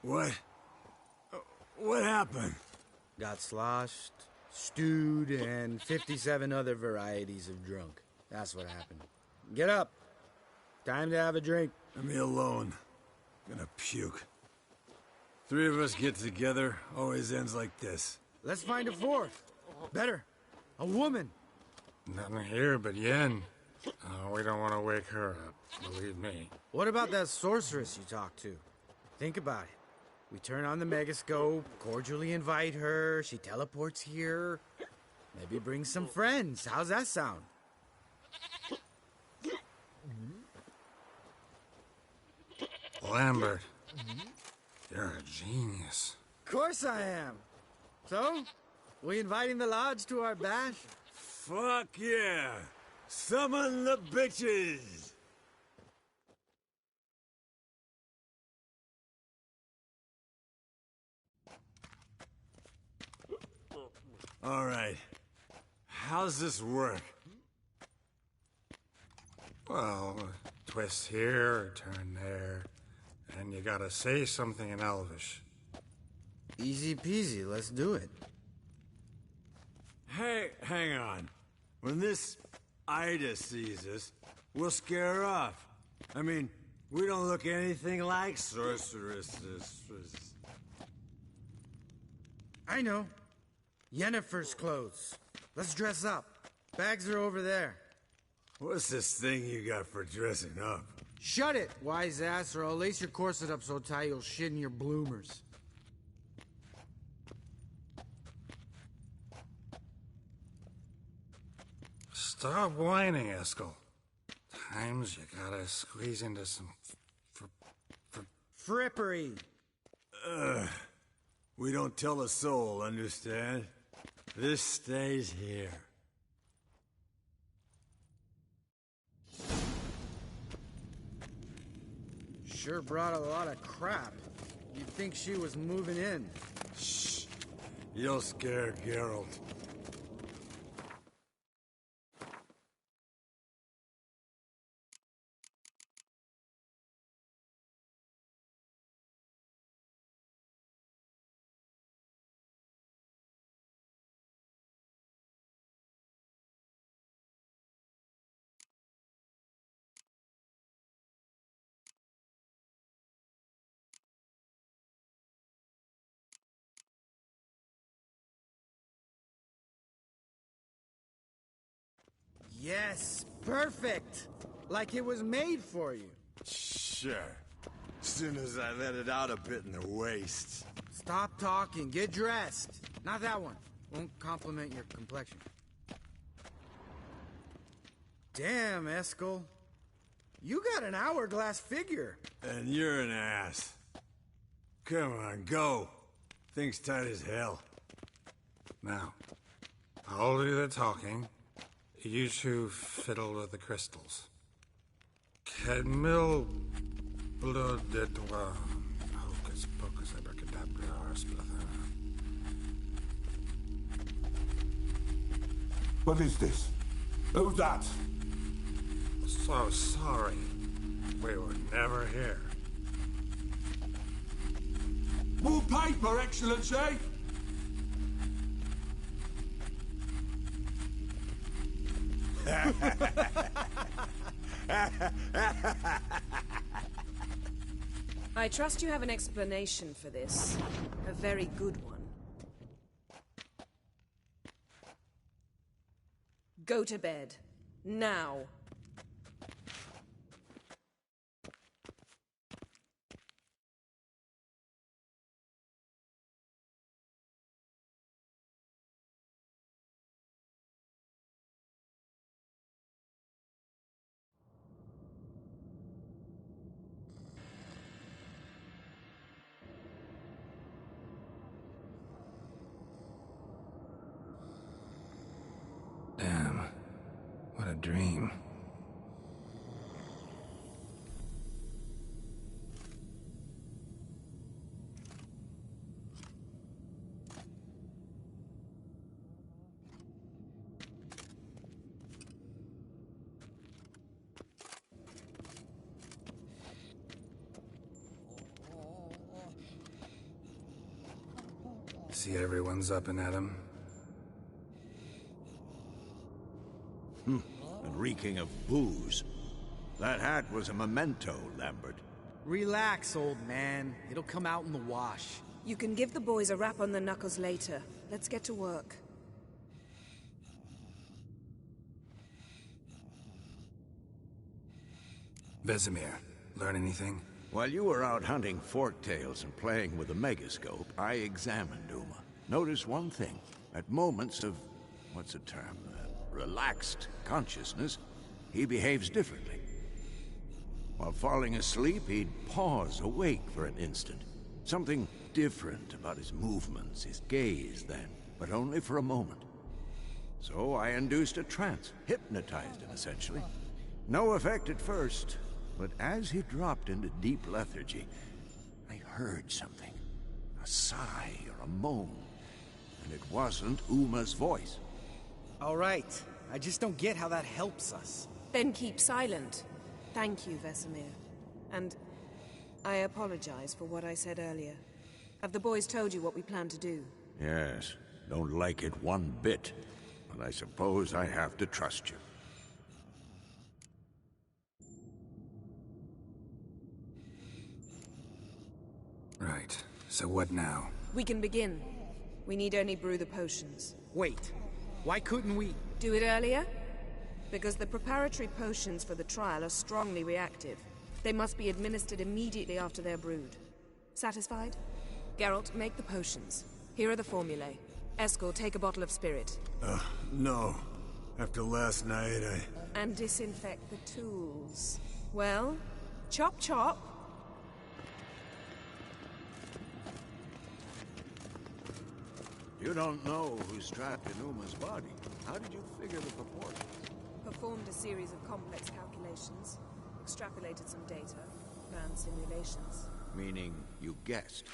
What? What happened? Got sloshed, stewed, and 57 other varieties of drunk. That's what happened. Get up. Time to have a drink. Leave me alone. I'm gonna puke. Three of us get together, always ends like this. Let's find a fourth. Better. A woman. Nothing here but Yen. We don't want to wake her up, believe me. What about that sorceress you talked to? Think about it. We turn on the megascope, cordially invite her, she teleports here. Maybe bring some friends. How's that sound? Lambert, you're a genius. Of course I am. So, we inviting the lodge to our bash? Fuck yeah! Summon the bitches! All right. How's this work? Well, twist here, turn there, and you gotta say something in Elvish. Easy peasy, let's do it. Hey, hang on. When this Ida sees us, we'll scare her off. I mean, we don't look anything like sorceresses. I know. Yennefer's clothes. Let's dress up. Bags are over there. What's this thing you got for dressing up? Shut it, wise ass, or I'll lace your corset up so tight you'll shit in your bloomers. Stop whining, Eskel. Times you gotta squeeze into some frippery. We don't tell a soul, understand? This stays here. Sure brought a lot of crap. You'd think she was moving in. Shh. You'll scare Geralt. Yes, perfect. Like it was made for you. Sure. As soon as I let it out a bit in the waist. Stop talking, get dressed. Not that one. Won't compliment your complexion. Damn, Eskel. You got an hourglass figure. And you're an ass. Come on, go. Thing's tight as hell. Now, I'll do the talking. You two fiddle with the crystals. Kedmil bloodedwa. Hocus pocus abracadabra spluther. What is this? Who's that? So sorry. We were never here. More paper, Excellency! I trust you have an explanation for this. A very good one. Go to bed. Now. Damn. What a dream. See everyone's up and at 'em. And reeking of booze. That hat was a memento, Lambert. Relax, old man. It'll come out in the wash. You can give the boys a rap on the knuckles later. Let's get to work. Vesemir, learn anything? While you were out hunting forktails and playing with the megascope, I examined Uma. Notice one thing. At moments of, what's the term, relaxed consciousness, he behaves differently. While falling asleep, he'd pause awake for an instant. Something different about his movements, his gaze then, but only for a moment. So I induced a trance, hypnotized him essentially. No effect at first, but as he dropped into deep lethargy, I heard something. A sigh or a moan. And and it wasn't Uma's voice. All right. I just don't get how that helps us. Then keep silent. Thank you, Vesemir. And I apologize for what I said earlier. Have the boys told you what we plan to do? Yes, don't like it one bit, but I suppose I have to trust you. Right. So what now? We can begin. We need only brew the potions. Wait. Why couldn't we... Do it earlier? Because the preparatory potions for the trial are strongly reactive. They must be administered immediately after they're brewed. Satisfied? Geralt, make the potions. Here are the formulae. Eskel, take a bottle of spirit. No. After last night, And disinfect the tools. Well, chop chop. You don't know who's trapped in Uma's body. How did you figure the proportions? Performed a series of complex calculations. Extrapolated some data. Ran simulations. Meaning, you guessed.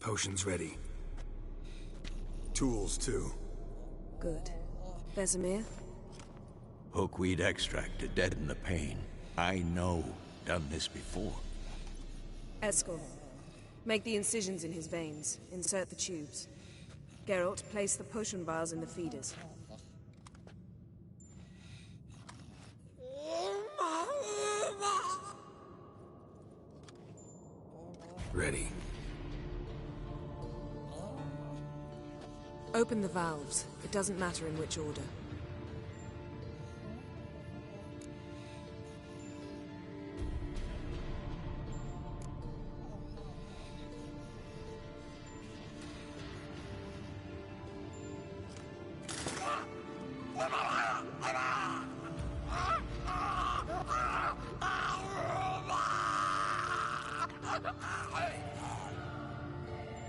Potions ready. tools, too. Good. Vesemir? Hookweed extract to deaden the pain. I know. Done this before. Eskel, make the incisions in his veins. Insert the tubes. Geralt, place the potion vials in the feeders. Ready. Open the valves. It doesn't matter in which order.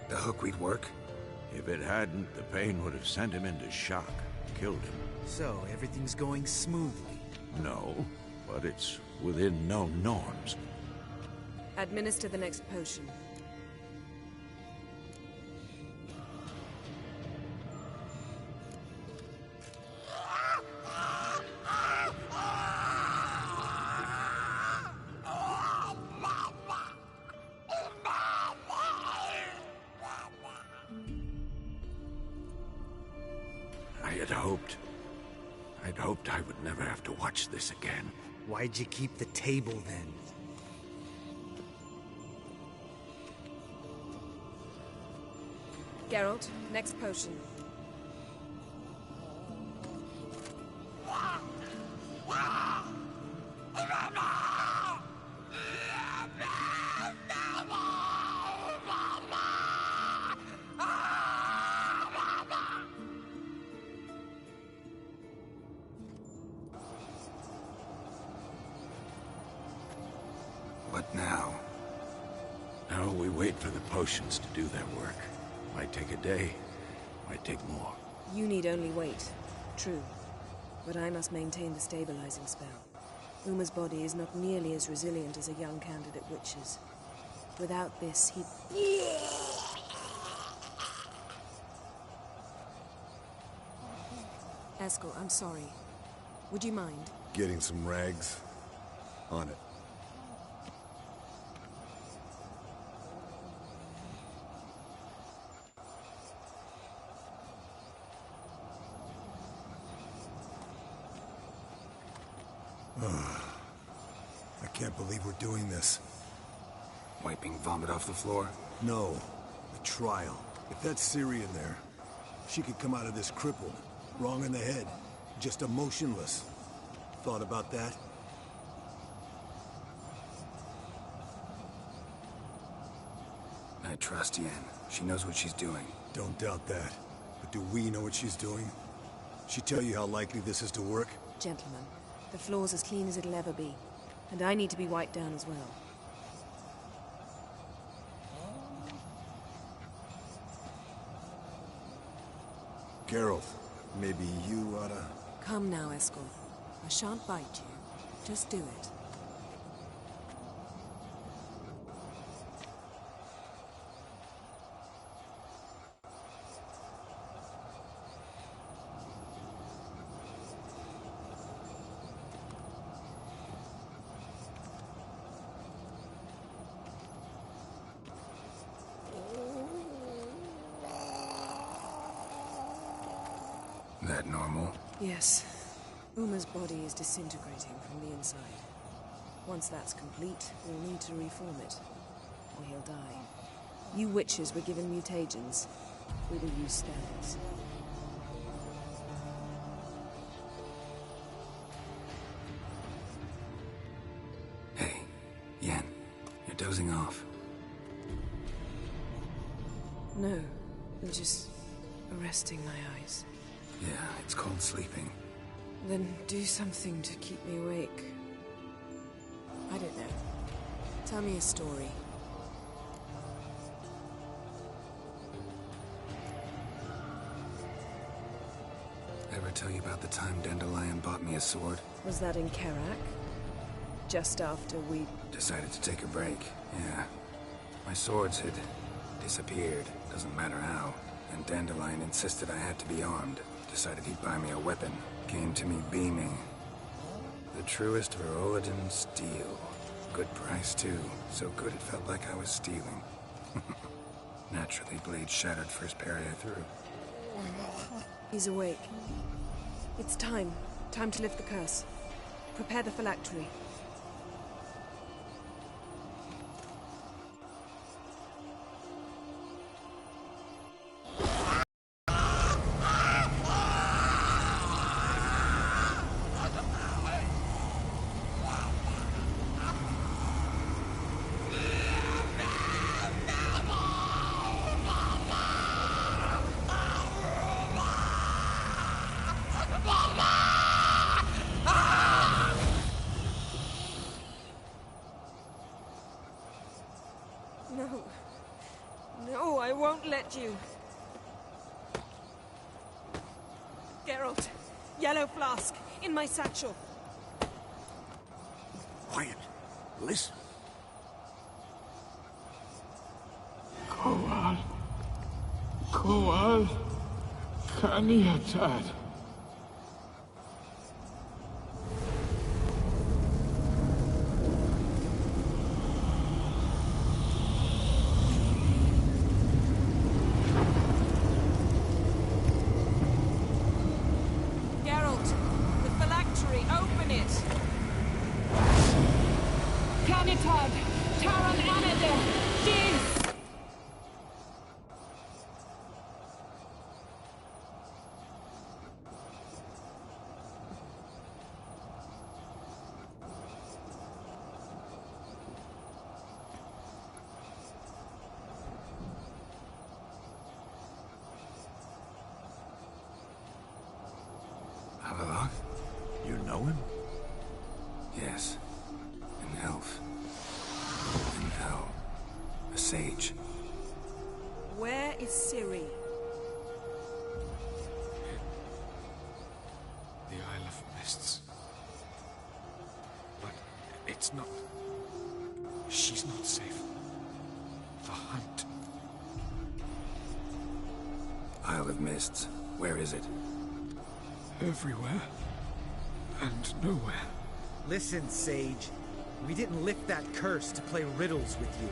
The hookweed work? If it hadn't, the pain would have sent him into shock, killed him. So, everything's going smoothly? No, but it's within known norms. Administer the next potion. I'd hoped I would never have to watch this again. Why'd you keep the table then? Geralt, next potion. What now? Now we wait for the potions to do their work. Might take a day, might take more. You need only wait. True. But I must maintain the stabilizing spell. Uma's body is not nearly as resilient as a young candidate witch's. Without this, he... Eskel, I'm sorry. Would you mind? Getting some rags? On it. can't believe we're doing this. Wiping vomit off the floor? No. The trial. If that's Ciri in there, she could come out of this crippled, wrong in the head, just emotionless. Thought about that? I trust Yen. She knows what she's doing. Don't doubt that. But do we know what she's doing? She tell you how likely this is to work? Gentlemen, the floor's as clean as it'll ever be. And I need to be wiped down as well. Geralt, maybe you oughta... Come now, Eskel. I shan't bite you. Just do it. That normal? Yes. Uma's body is disintegrating from the inside. Once that's complete, we'll need to reform it, or he'll die. You witches were given mutagens. We will use spares. Hey, Yen, you're dozing off. No, I'm just arresting my eyes. Yeah, it's called sleeping. Then do something to keep me awake. I don't know. Tell me a story. Ever tell you about the time Dandelion bought me a sword? Was that in Karak? Just after we... Decided to take a break, yeah. My swords had disappeared, doesn't matter how. And Dandelion insisted I had to be armed. Decided he'd buy me a weapon. Came to me beaming. The truest Verolidan steel. Good price, too. So good it felt like I was stealing. Naturally, blade shattered first parry I threw. He's awake. It's time. Time to lift the curse. Prepare the phylactery. No. No, I won't let you. Geralt, yellow flask, in my satchel. Quiet. Listen. Koal. Koal. Kaniatad. Geralt, the phylactery, open it! Kanitad, Taran Anade, Dis! Havelock? You know him? Yes. An elf. An elf. A sage. Where is Ciri? The Isle of Mists. But it's not... She's not safe. The hunt. Isle of Mists. Where is it? Everywhere. And nowhere. Listen, Sage. We didn't lift that curse to play riddles with you.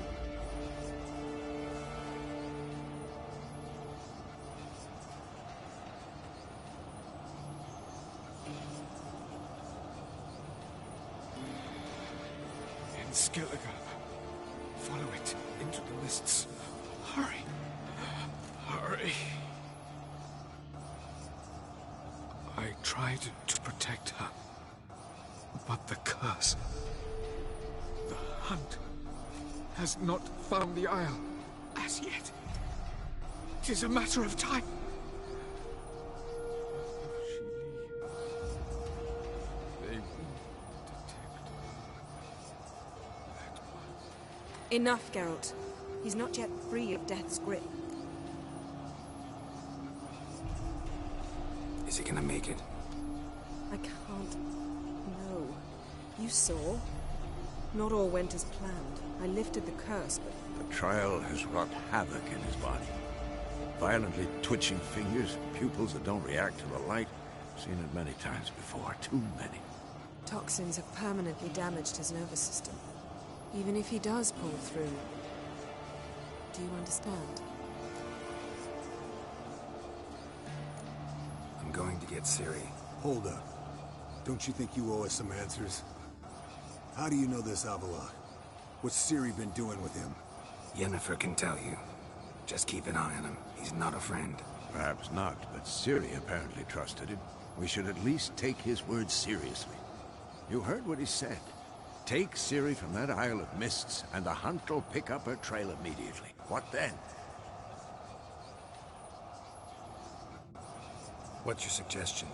Skellige. Follow it into the mists. Hurry. Hurry. I tried to protect her. But the curse... The hunt has not found the Isle as yet. It is a matter of time. Enough, Geralt. He's not yet free of death's grip. Is he gonna make it? I can't... No. You saw? Not all went as planned. I lifted the curse, but... The trial has wrought havoc in his body. Violently twitching fingers, pupils that don't react to the light. Seen it many times before, too many. Toxins have permanently damaged his nervous system. Even if he does pull through... Do you understand? I'm going to get Ciri. Hold up. Don't you think you owe us some answers? How do you know this Avila? What's Ciri been doing with him? Yennefer can tell you. Just keep an eye on him. He's not a friend. Perhaps not, but Ciri apparently trusted him. We should at least take his words seriously. You heard what he said. Take Ciri from that Isle of Mists, and the hunt will pick up her trail immediately. What then? What's your suggestion?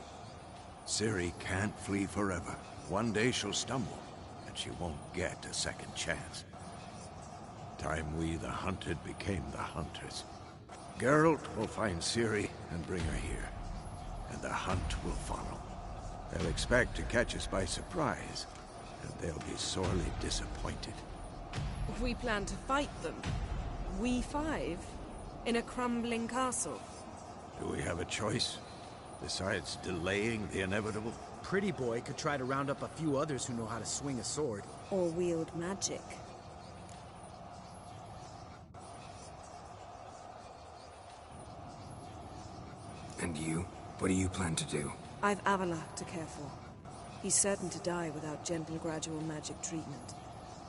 Ciri can't flee forever. One day she'll stumble, and she won't get a second chance. Time we, the hunted, became the hunters. Geralt will find Ciri and bring her here, and the hunt will follow. They'll expect to catch us by surprise, and they'll be sorely disappointed. We plan to fight them. We five? In a crumbling castle? Do we have a choice? Besides delaying the inevitable? Pretty Boy could try to round up a few others who know how to swing a sword. Or wield magic. And you? What do you plan to do? I've Avila to care for. He's certain to die without gentle, gradual magic treatment.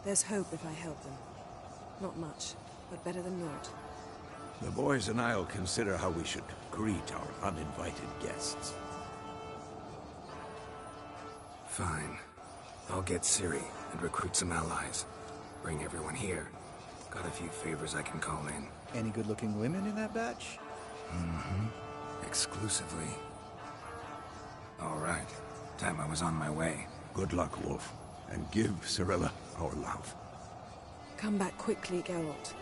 There's hope if I help them. Not much, but better than naught. The boys and I'll consider how we should greet our uninvited guests. Fine. I'll get Ciri and recruit some allies. Bring everyone here. Got a few favors I can call in. Any good-looking women in that batch? Mm-hmm. Exclusively. All right. Time I was on my way. Good luck, Wolf. And give Cirilla our love. Come back quickly, Geralt.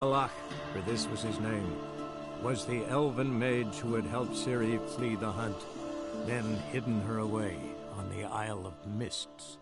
Alach, for this was his name, was the elven mage who had helped Ciri flee the hunt, then hidden her away on the Isle of Mists.